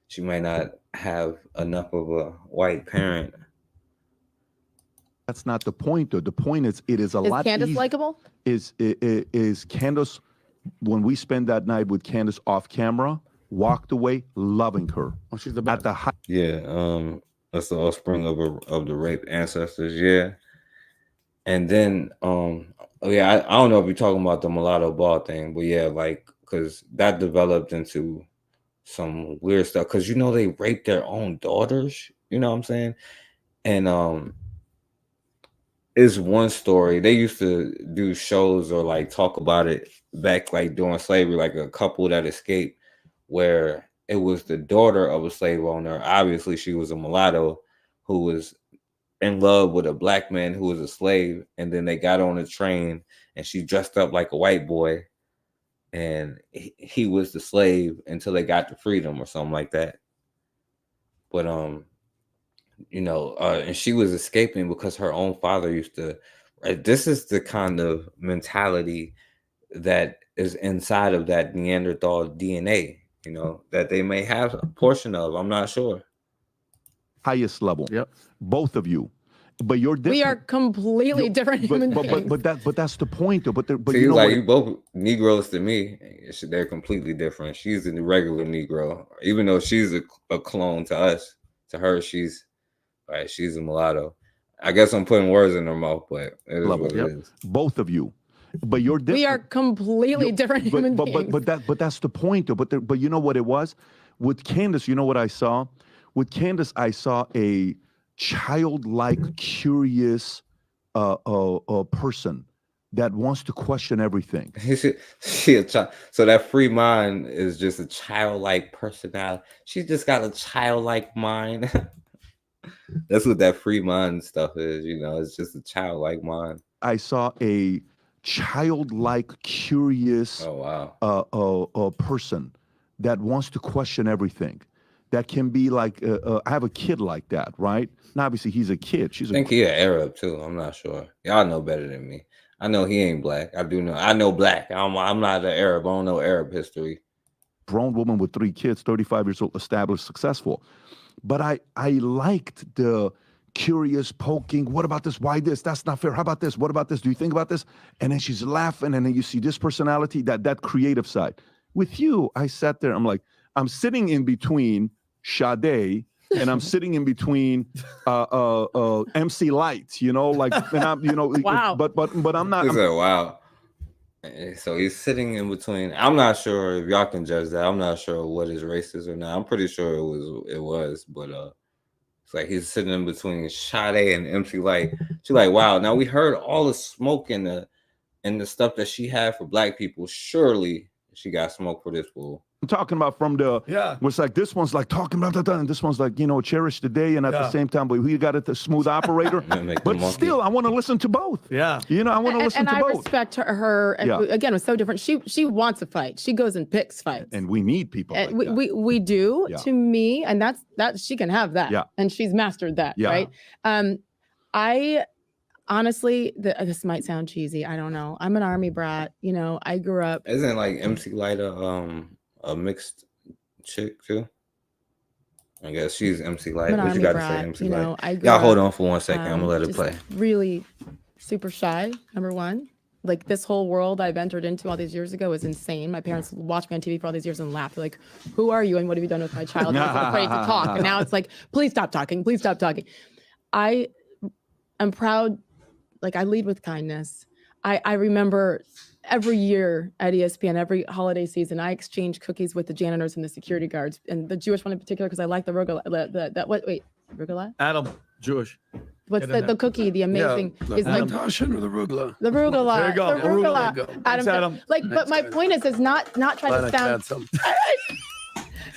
She might not have enough of a white parent. That's not the point, though. The point is, it is a lot. Is Candace likable? Is Candace, when we spend that night with Candace off camera, walked away loving her. Oh, she's the at the high. Yeah, that's the offspring of the raped ancestors. Yeah, and then I don't know if you're talking about the mulatto ball thing, but yeah, like because that developed into some weird stuff. Because they raped their own daughters. You know what I'm saying? And is one story. They used to do shows or like talk about it back like during slavery, like a couple that escaped where it was the daughter of a slave owner. Obviously, she was a mulatto who was in love with a black man who was a slave. And then they got on a train and she dressed up like a white boy. And he was the slave until they got to freedom or something like that. But, and she was escaping because her own father used to. This is the kind of mentality that is inside of that Neanderthal DNA, that they may have a portion of. I'm not sure. Highest level. Yep. Both of you. But you're different. We are completely different human beings. But that's the point, though. But so you both Negroes to me, they're completely different. She's a regular Negro, even though she's a clone to us. To her, she's a mulatto. I guess I'm putting words in her mouth, but it is what it is. Both of you. But you're different. We are completely different human beings. But that's the point, though. But you know what it was? With Candace, you know what I saw? With Candace, I saw a childlike, curious person that wants to question everything. She a child. So that free mind is just a childlike personality. She's just got a childlike mind. That's what that free mind stuff is. It's just a childlike mind. I saw a childlike, curious person that wants to question everything. That can be like, I have a kid like that, right? Now, obviously, he's a kid. I think he's an Arab, too. I'm not sure. Y'all know better than me. I know he ain't black. I do know. I know black. I'm not an Arab. I don't know Arab history. Grown woman with 3 kids, 35 years old, established, successful. But I liked the curious poking. What about this? Why this? That's not fair. How about this? What about this? Do you think about this? And then she's laughing, and then you see this personality, that creative side. With you, I sat there. I'm like, I'm sitting in between Sade and I'm sitting in between MC Light, and I'm, wow. But I'm not. He said, wow. So he's sitting in between. I'm not sure if y'all can judge that. I'm not sure what his race is or not. I'm pretty sure it was, but it's like he's sitting in between Sade and MC Light. She's like, wow. Now we heard all the smoke and the stuff that she had for black people. Surely she got smoke for this fool. I'm talking about from it's like this one's like talking about that, and this one's like, cherish the day, and at the same time, but we got it the smooth operator. But still, I want to listen to both. Yeah. I want to listen to both. And I respect her. And again, it was so different. She wants a fight. She goes and picks fights. And we need people like that. We do, to me, and that she can have that. Yeah. And she's mastered that, right? I honestly, this might sound cheesy. I don't know. I'm an Army brat. I grew up. Isn't like MC Light a mixed chick too? I guess she's MC Light. I'm an What you army got to say, brat, MC you Light? know, I grew Y'all hold up, on for 1 second. I'm gonna let it just play. really super shy, number one. Like this whole world I've entered into all these years ago is insane. My parents watched me on TV for all these years and laughed. They're like, who are you and what have you done with my child? I was afraid to talk. And now it's like, please stop talking. Please stop talking. I am proud. Like I lead with kindness. I remember every year at ESPN, every holiday season, I exchange cookies with the janitors and the security guards, and the Jewish one in particular, because I like the arugula. Arugula? Adam, Jewish. What's the cookie? The amazing is like Tashin or the Rugla. the arugula. There you go. The arugula. There you go. Adam, Adam. like, but my point is not try to sound.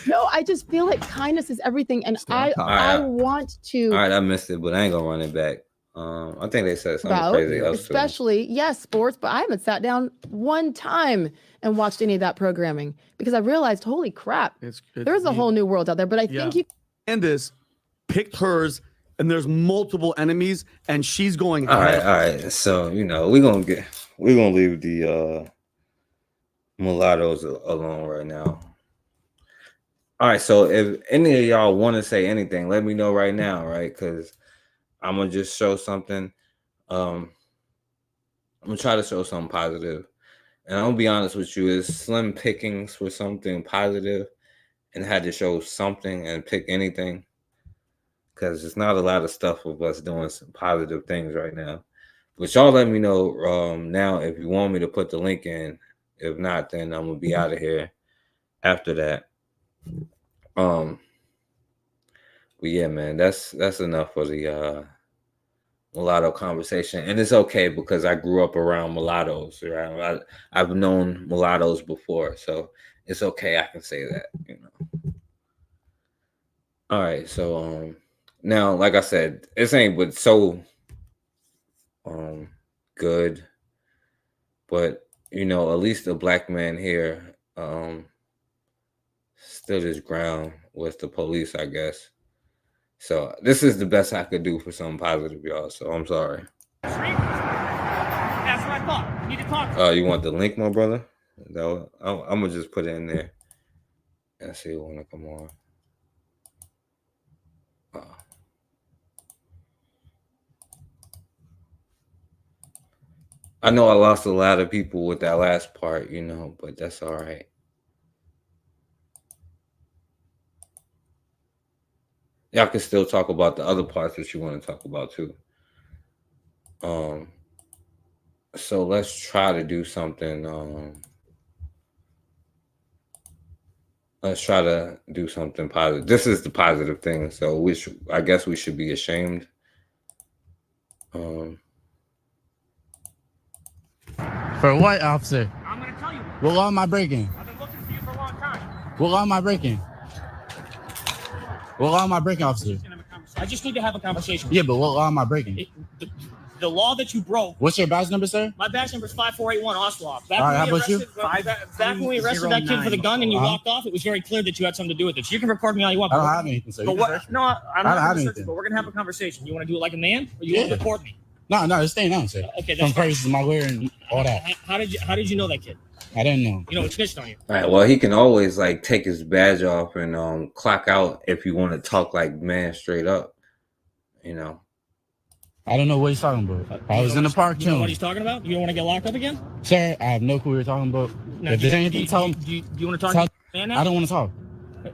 No, I just feel like kindness is everything, and I want to. All right, I missed it, but I ain't gonna run it back. I think they said something About, crazy else too. especially yes, sports, but I haven't sat down one time and watched any of that programming because I realized, holy crap, there's a whole new world out there. But I think you. Candace picked hers, and there's multiple enemies, and she's going. All right. So we're gonna leave the mulattoes alone right now. All right. So if any of y'all want to say anything, let me know right now, right? Because I'm gonna just show something. I'm gonna try to show something positive, and I'm gonna be honest with you. It's slim pickings for something positive, and had to show something and pick anything, because there's not a lot of stuff of us doing some positive things right now. But y'all let me know now if you want me to put the link in. If not, then I'm gonna be out of here after that. But yeah, man, that's enough for the mulatto conversation, and it's okay because I grew up around mulattoes. Right? I've known mulattoes before, so it's okay. I can say that. All right, so now, like I said, this ain't but so good, but at least the black man here stood his ground with the police, I guess. So this is the best I could do for something positive, y'all. So I'm sorry. That's what I thought. You need to talk. You want the link, my brother? I'm gonna just put it in there and see who wanna come on. I know I lost a lot of people with that last part, but that's all right. Y'all can still talk about the other parts that you want to talk about too. So let's try to do something. Let's try to do something positive. This is the positive thing. So I guess we should be ashamed. For what, officer? I'm gonna tell you. What law am I breaking? I've been looking for you for a long time. What law am I breaking? What law am I breaking, officer? I just need to have a conversation. Yeah, but what law am I breaking? The law that you broke. What's your badge number, sir? My badge number is 5481 Oswald. All right, how about you? Back when we arrested that kid for the gun and you walked off, it was very clear that you had something to do with it. So you can record me all you want. I don't have anything, sir. But what? No, I'm not have going to search anything. you, but we're going to have a conversation. You want to do it like a man, or you want to report me? No, it's staying on, sir. Okay, From that's fine. purposes of my lawyer and all that. How did you know that kid? I didn't know. You know, it snitched on you. All right. Well, he can always take his badge off and clock out if you want to talk like man straight up. I don't know what he's talking about. I was in the park You know chilling. what he's talking about? You don't want to get locked up again? Sir, I have no clue what you're talking about. No, If there's anything, tell him. Do you want to talk to the man now? I don't want to talk.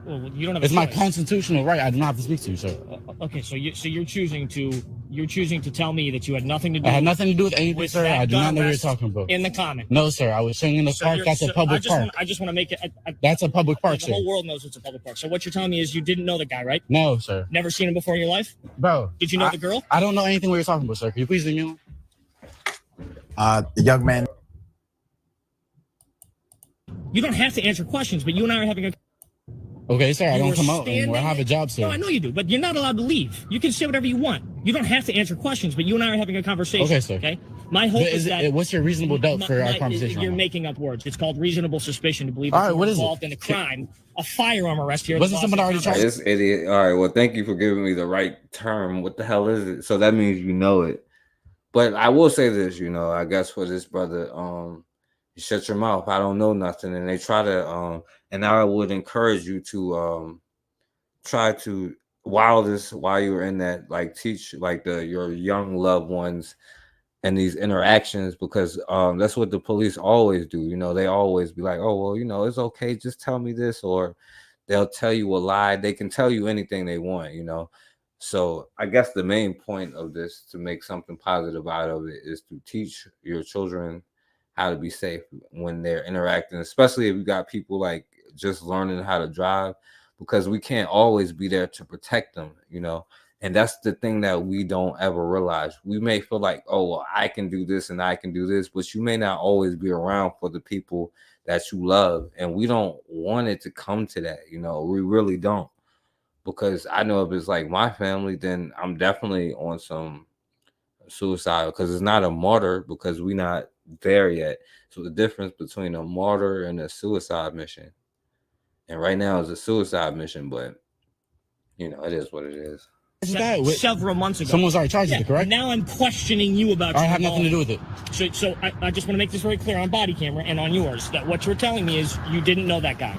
Well, you don't have a It's my choice. constitutional right. I do not have to speak to you, sir. Okay, so you're choosing to tell me that you had nothing to do. I had nothing to do with anything, with sir. that I do not gun know what you're arrest talking about. in the comment. No, sir. I was chilling in the So park. you're- That's a so public park. I just want to make it. That's a public park, The sir. whole world knows it's a public park. So what you're telling me is you didn't know the guy, right? No, sir. Never seen him before in your life? Bro. Did you know the girl? I don't know anything what you're talking about, sir. Can you please leave me alone? The young man. You don't have to answer questions, but you and I are having a. Okay, sir. I You don't were come out standing- anymore. I have a job, sir. No, I know you do, but you're not allowed to leave. You can say whatever you want. You don't have to answer questions, but you and I are having a conversation. Okay, sir. Okay. My hope is that. What's your reasonable doubt for our conversation? You're making up words. It's called reasonable suspicion to believe All that right, you're what is it? involved in a crime, a firearm arrest here. in Wasn't the someone Boston already Common. This idiot. All right. Well, thank you for giving me the right term. What the hell is it? So that means you know it. But I will say this, I guess for this brother, you shut your mouth. I don't know nothing, and they try to. And I would encourage you to try to while you're in that, like teach like your young loved ones and these interactions, because that's what the police always do. You know, they always be like, oh, well, you know, it's okay, just tell me this, or they'll tell you a lie. They can tell you anything they want, you know. So I guess the main point of this, to make something positive out of it, is to teach your children how to be safe when they're interacting, especially if you got people like just learning how to drive, because we can't always be there to protect them, you know. And that's the thing that we don't ever realize. We may feel like, oh, well, I can do this and I can do this, but you may not always be around for the people that you love. And we don't want it to come to that, you know, we really don't. Because I know if it's like my family, then I'm definitely on some suicide, because it's not a martyr, because we're not there yet. So the difference between a martyr and a suicide mission. And right now it's a suicide mission, but, you know, it is what it is. Several months ago. Someone's already charged you, correct? Now I'm questioning you about. I have nothing to do with it. So I just want to make this very clear on body camera and on yours, that what you're telling me is you didn't know that guy.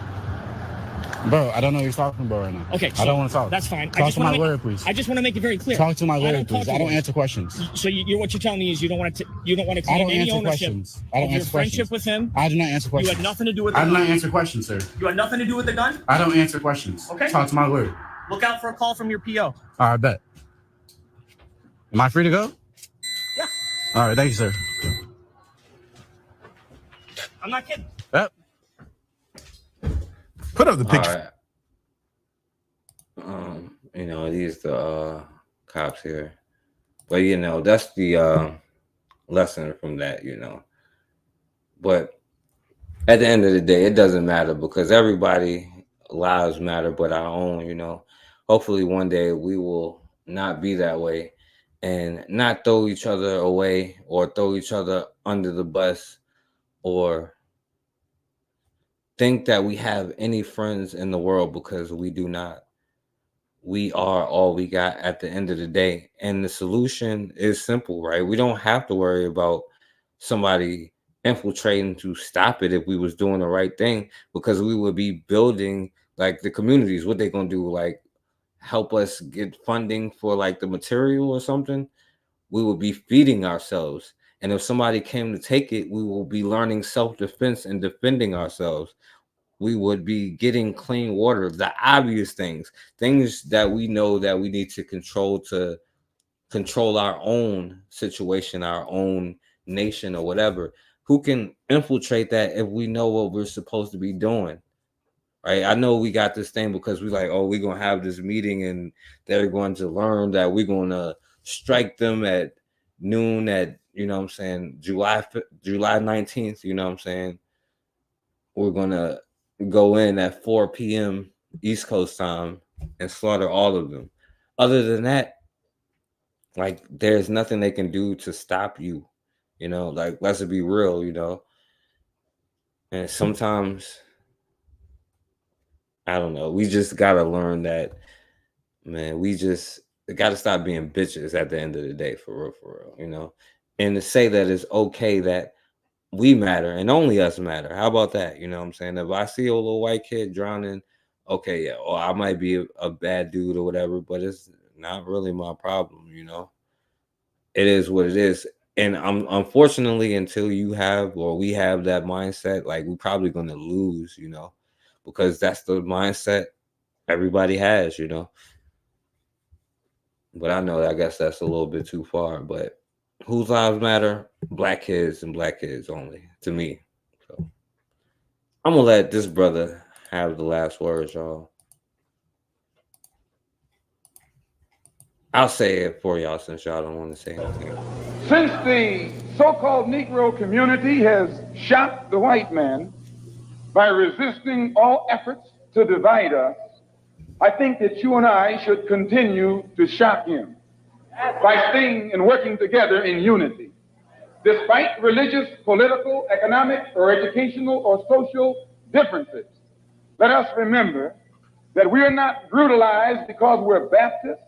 Bro, I don't know what you're talking about right now. Okay, so I don't want to talk. That's fine. Talk to my lawyer, please. I just want to make it very clear. Talk to my lawyer, please. I don't answer questions. So what you're telling me is you don't want to claim any ownership of your friendship with him. I do not answer questions. You had nothing to do with the I gun. do not answer questions, sir. You had nothing to do with the gun? I don't answer questions. Okay. Talk to my lawyer. Look out for a call from your PO. All right, bet. Am I free to go? Yeah. All right, thank you, sir. I'm not kidding. Yep. Put up the picture. You know, these the cops here, but you know, that's the lesson from that, you know. But at the end of the day, it doesn't matter, because everybody lives matter but our own, you know. Hopefully one day we will not be that way and not throw each other away or throw each other under the bus or think that we have any friends in the world, because we do not. We are all we got at the end of the day. And the solution is simple, right? We don't have to worry about somebody infiltrating to stop it if we was doing the right thing, because we would be building like the communities. What they gonna do, like help us get funding for like the material or something? We would be feeding ourselves. And if somebody came to take it, we will be learning self-defense and defending ourselves. We would be getting clean water, the obvious things that we know that we need to control our own situation, our own nation or whatever. Who can infiltrate that if we know what we're supposed to be doing? Right? I know we got this thing because we like, oh, we're going to have this meeting and they're going to learn that we're going to strike them at noon at, you know what I'm saying, July 19th, you know what I'm saying? We're going to go in at 4 p.m. East Coast time and slaughter all of them. Other than that, like, there's nothing they can do to stop you, you know, like, let's be real, you know. And sometimes, I don't know, we just got to learn that, man, we just got to stop being bitches at the end of the day, for real, you know. And to say that it's okay that we matter and only us matter. How about that? You know what I'm saying? If I see a little white kid drowning, okay, yeah, or I might be a bad dude or whatever, but it's not really my problem, you know. It is what it is. And unfortunately, until you have or we have that mindset, like, we're probably going to lose, you know, because that's the mindset everybody has, you know. But I know, I guess that's a little bit too far, but whose lives matter? Black kids and black kids only, to me. So I'm gonna let this brother have the last words, y'all. I'll say it for y'all since y'all don't want to say anything. Since the so-called Negro community has shocked the white man by resisting all efforts to divide us, I think that you and I should continue to shock him by staying and working together in unity. Despite religious, political, economic, or educational or social differences, let us remember that we are not brutalized because we're Baptists.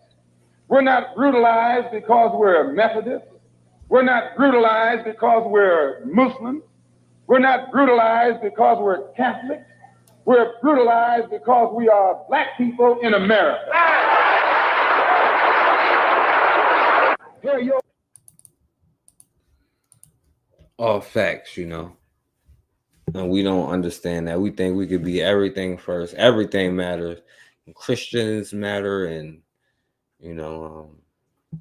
We're not brutalized because we're Methodists. We're not brutalized because we're Muslims. We're not brutalized because we're Catholics. We're brutalized because we are black people in America. Here you All facts, you know. And we don't understand that. We think we could be everything first. Everything matters. Christians matter, and you know,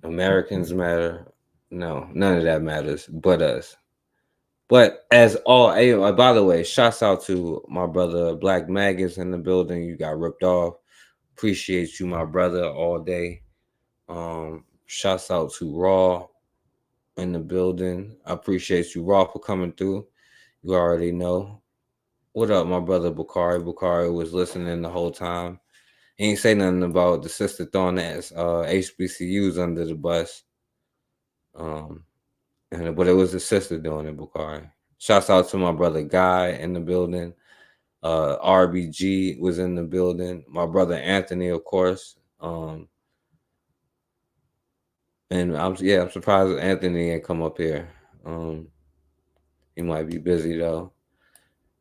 Americans matter. No, none of that matters but us. But as all, hey, by the way, shouts out to my brother Black Maggots in the building. You got ripped off. Appreciate you, my brother, all day. Shouts out to Raw in the building. I appreciate you, Raw, for coming through. You already know. What up, my brother Bakari? Bakari was listening the whole time. He ain't say nothing about the sister throwing ass HBCUs under the bus. But it was the sister doing it, Bakari. Shouts out to my brother Guy in the building. RBG was in the building. My brother Anthony, of course. And I'm surprised Anthony ain't come up here. He might be busy though.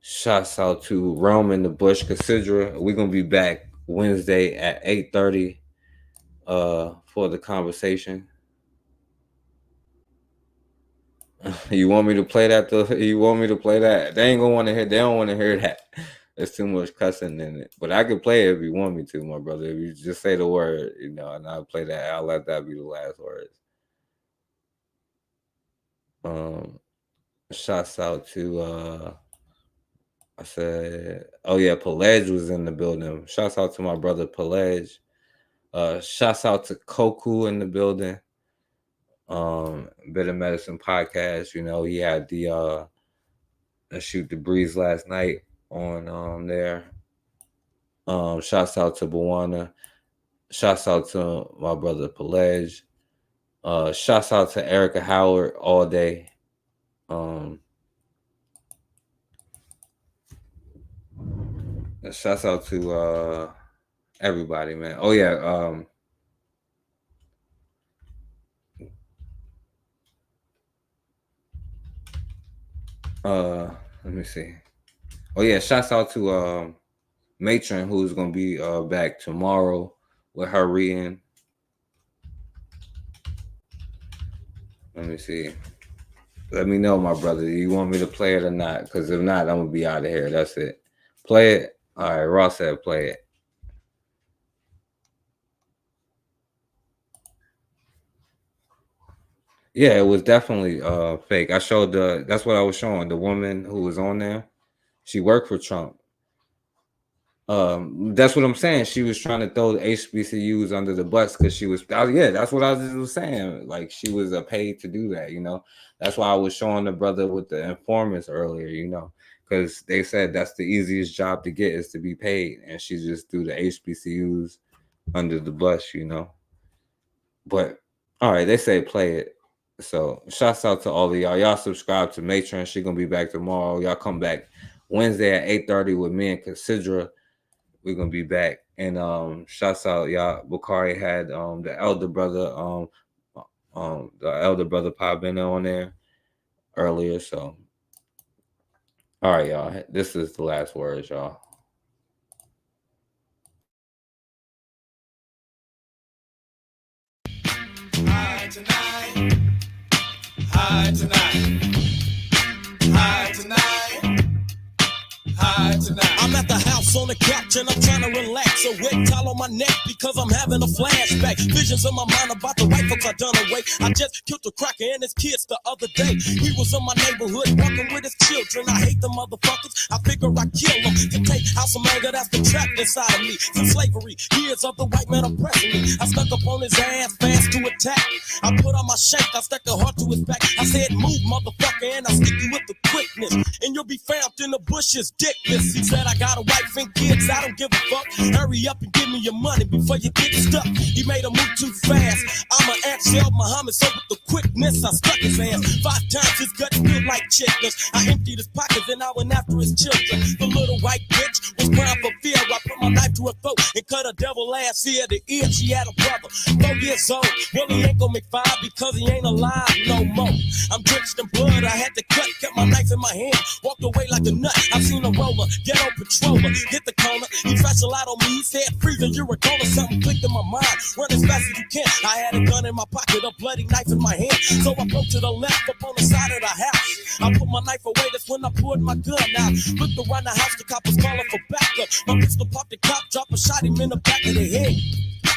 Shouts out to Rome in the Bush, Casidra. We're gonna be back Wednesday at 8:30 for the conversation. You want me to play that? You want me to play that? They ain't gonna want to hear. They don't want to hear that. There's too much cussing in it. But I can play it if you want me to, my brother. If you just say the word, you know, and I'll play that. I'll let that be the last words. Shouts out to I said, oh yeah, Pelage was in the building. Shouts out to my brother Pelage. Shouts out to Koku in the building. Bitter Medicine podcast. You know, he had the Shoot the Breeze last night on there. Shouts out to Bawana. Shouts out to my brother Pelage. Shouts out to Erica Howard all day. Shouts out to everybody, man. Oh yeah, let me see. Oh yeah, shouts out to Matron, who's gonna be back tomorrow with her reading. Let me see. Let me know, my brother. Do you want me to play it or not? Because if not, I'm gonna be out of here. That's it. Play it. All right, Ross said play it. Yeah, it was definitely fake. I showed that's what I was showing. The woman who was on there, she worked for Trump. That's what I'm saying. She was trying to throw the HBCUs under the bus because she was, that's what I was saying. Like she was paid to do that, you know. That's why I was showing the brother with the informants earlier, you know, because they said that's the easiest job to get is to be paid, and she just threw the HBCUs under the bus, you know. But all right, they say play it. So shouts out to all of y'all. Y'all subscribe to Matron. She's gonna be back tomorrow. Y'all come back Wednesday at 8:30 with me and Casidra. We're gonna be back. And shouts out y'all. Bakari had the elder brother Pabena on there earlier. So all right, y'all. This is the last words, y'all. High tonight. High tonight. High tonight. High tonight. I'm at the house on the couch and I'm trying to relax. A wet towel on my neck because I'm having a flashback. Visions in my mind about the white folks I done away. I just killed a cracker and his kids the other day. He was in my neighborhood walking with his children. I hate the motherfuckers. I figure I kill them to take out some anger that's been trapped inside of me. From slavery, years of the white man oppressing me. I stuck up on his ass fast to attack. I put on my shank, I stuck a heart to his back. I said, move, motherfucker, and I stick you with the quickness. And you'll be found in the bushes, dickless. He said, I got a wife and kids, I don't give a fuck. Hurry up and give me your money before you get stuck. He made a move too fast. I'm an Axel Muhammad, so with the quickness, I stuck his ass 5 times. His guts feel like chitlins. I emptied his pockets and I went after his children. The little white bitch was crying for fear. I put my knife to her throat and cut a devil ass ear to ear. She had a brother, 4 years old. Well, he ain't gonna make 5 because he ain't alive no more. I'm drenched in blood, I had to cut, kept my knife in my hand, walked away like a nut. I seen a roller, ghetto patroller, hit the corner. He flashed a light on me, he said, freezer, you're a corner. Something clicked in my mind, run as fast as you can. I had a gun in my pocket, a bloody knife in my hand. So I broke to the left up on the side of the house. I put my knife away, that's when I pulled my gun out. Looked around the house, the cop was calling for backup. My pistol popped, the cop dropped and shot him in the back of the head.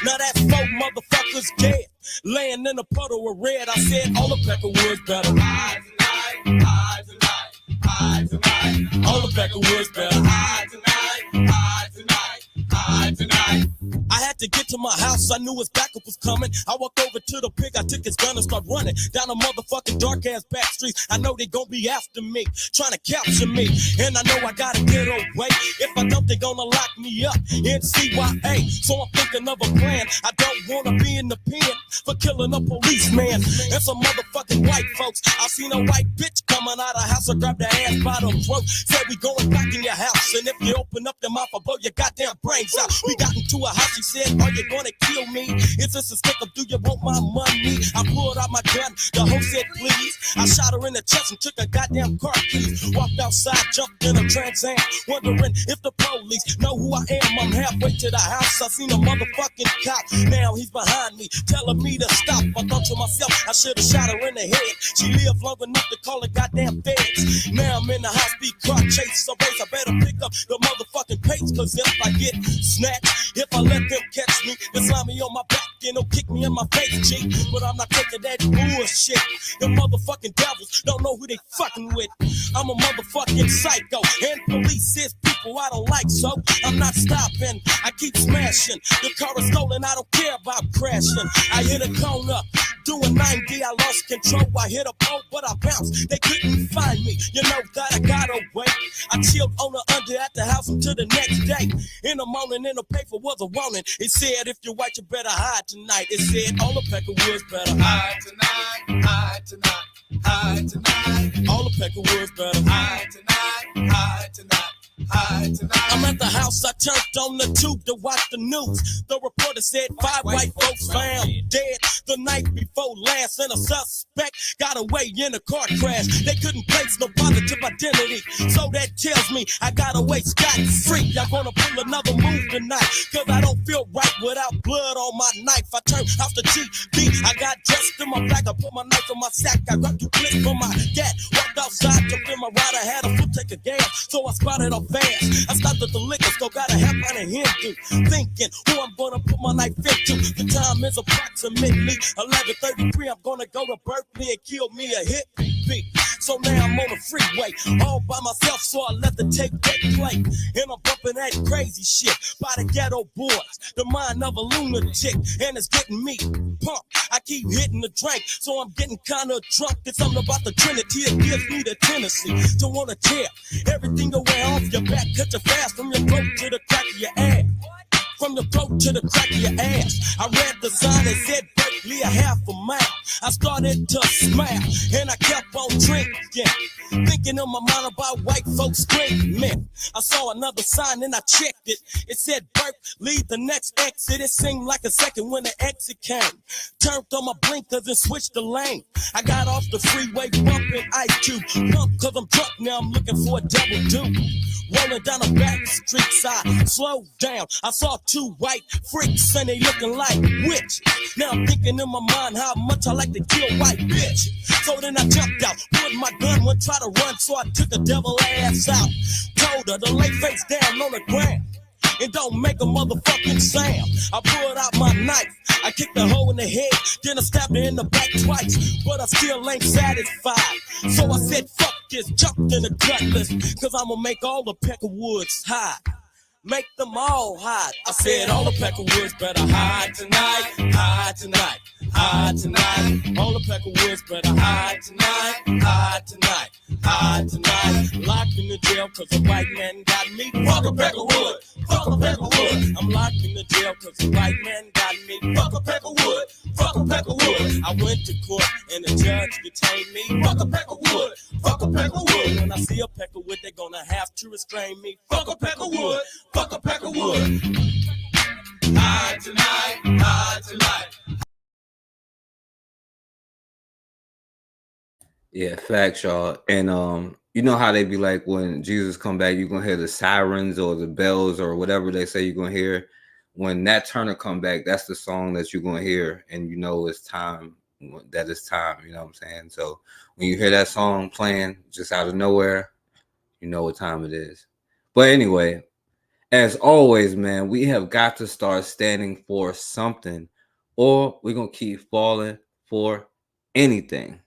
Now that's 4 motherfuckers dead, laying in a puddle of red. I said, all the Peckerwoods better hide tonight, hide tonight, hide tonight. All the Peckerwoods better hide tonight, hide tonight, hide tonight. I had to get to my house, I knew his backup was coming. I walked over to the pig, I took his gun and started running down a motherfucking dark ass back street. I know they gon' be after me, trying to capture me, and I know I gotta get away. If I don't, they gonna lock me up in CYA. So I'm thinking of a plan. I don't wanna be in the pen for killing a policeman and some motherfucking white folks. I seen a white bitch coming out of the house, I grabbed her ass by the throat. Said we going back in your house, and if you open up your mouth, I'll blow your goddamn brains out. We got into a house, she said, are you gonna kill me? Is this a stick up? Do you want my money? I pulled out my gun, the hoe said please. I shot her in the chest and took a goddamn car keys. Walked outside, jumped in a Trans Am, wondering if the police know who I am. I'm halfway to the house, I seen a motherfucking cop. Now he's behind me, telling me to stop. I thought to myself, I should've shot her in the head. She lived long enough to call the goddamn feds. Now I'm in the high speed car chase, so race, I better pick up the motherfucking pace. Cause if I get snatched, if I let them catch me, they slam me on my back and they'll kick me in my face, G. But I'm not taking that bullshit. Them motherfucking devils don't know who they fucking with. I'm a motherfucking psycho, and police is people I don't like, so I'm not stopping. I keep smashing. The car is stolen, I don't care about crashing. I hit a corner, doing 90, I lost control. I hit a pole, but I bounced. They couldn't find me. You know that I got away. I chilled on the under at the house until the next day. In the morning, in the paper was a warning. It said, if you're white, you better hide tonight. It said, all the Peckerwoods better hide tonight, hide tonight, hide tonight. All the Peckerwoods better hide tonight, hide tonight. I'm at the house, I turned on the tube to watch the news. The reporter said 5 white folks found dead the night before last, and a suspect got away in a car crash. They couldn't place no positive identity, so that tells me I got away scot-free. I'm gonna pull another move tonight, cause I don't feel right without blood on my knife. I turned off the GB, I got dressed in my black, I put my knife in my sack, I grabbed 2 clips from my gat, walked outside, jumped in my ride, I had a foot take a gas, so I spotted off fast. I stopped at the liquor store, got a half pint of Hindu, thinking who I'm gonna put my knife into. The time is approximately 11:33. I'm gonna go to Berkeley and kill me a hit beat. So now I'm on the freeway, all by myself, so I let the tape play. And I'm bumping that crazy shit by the ghetto boys, the mind of a lunatic, and it's getting me pumped. I keep hitting the drink, so I'm getting kinda drunk. It's something about the Trinity, it gives me the tendency to wanna tear everything away off your back, cut you fast from your throat to the crack of your ass. From the throat to the crack of your ass. I read the sign that said Berkeley a half a mile. I started to smile and I kept on drinking, thinking in my mind about white folks screaming. I saw another sign and I checked it. It said Berkeley, the next exit. It seemed like a second when the exit came. Turned on my blinkers and switched the lane. I got off the freeway bumping Ice Cube. Pump cause I'm drunk now, I'm looking for a double deuce. Rolling down the back streets, I slowed down. I saw 2 white freaks and they looking like witch. Now I'm thinking in my mind how much I like to kill white bitch. So then I jumped out, put my gun, went try to run, so I took a devil ass out. Told her to lay face down on the ground and don't make a motherfucking sound. I pulled out my knife, I kicked the hoe in the head, then I stabbed her in the back twice, but I still ain't satisfied. So I said, fuck this, jumped in the cutlass, cause I'ma make all the Peckerwoods hide. Make them all hide. I said all the Peckerwoods better hide tonight, hide tonight, hide tonight. All the Peckerwoods better hide tonight, hide tonight, hide tonight. Locked in the jail cause a white man got me. Fuck a Peckerwood, fuck a Peckerwood. I'm locked in the jail cause a white man got me. Fuck a Peckerwood, fuck a Peckerwood. I went to court and the judge detained me. Fuck a Peckerwood, fuck a Peckerwood. When I see a Peckerwood, they're gonna have to restrain me. Fuck a Peckerwood, fuck a Peckerwood. High tonight, high tonight. Yeah, facts, y'all. And you know how they be like, when Jesus come back, you're gonna hear the sirens or the bells or whatever they say you're gonna hear. When Nat Turner come back, that's the song that you're gonna hear, and you know it's time. That it's time. You know what I'm saying? So when you hear that song playing just out of nowhere, you know what time it is. But anyway, as always, man, we have got to start standing for something, or we're gonna keep falling for anything.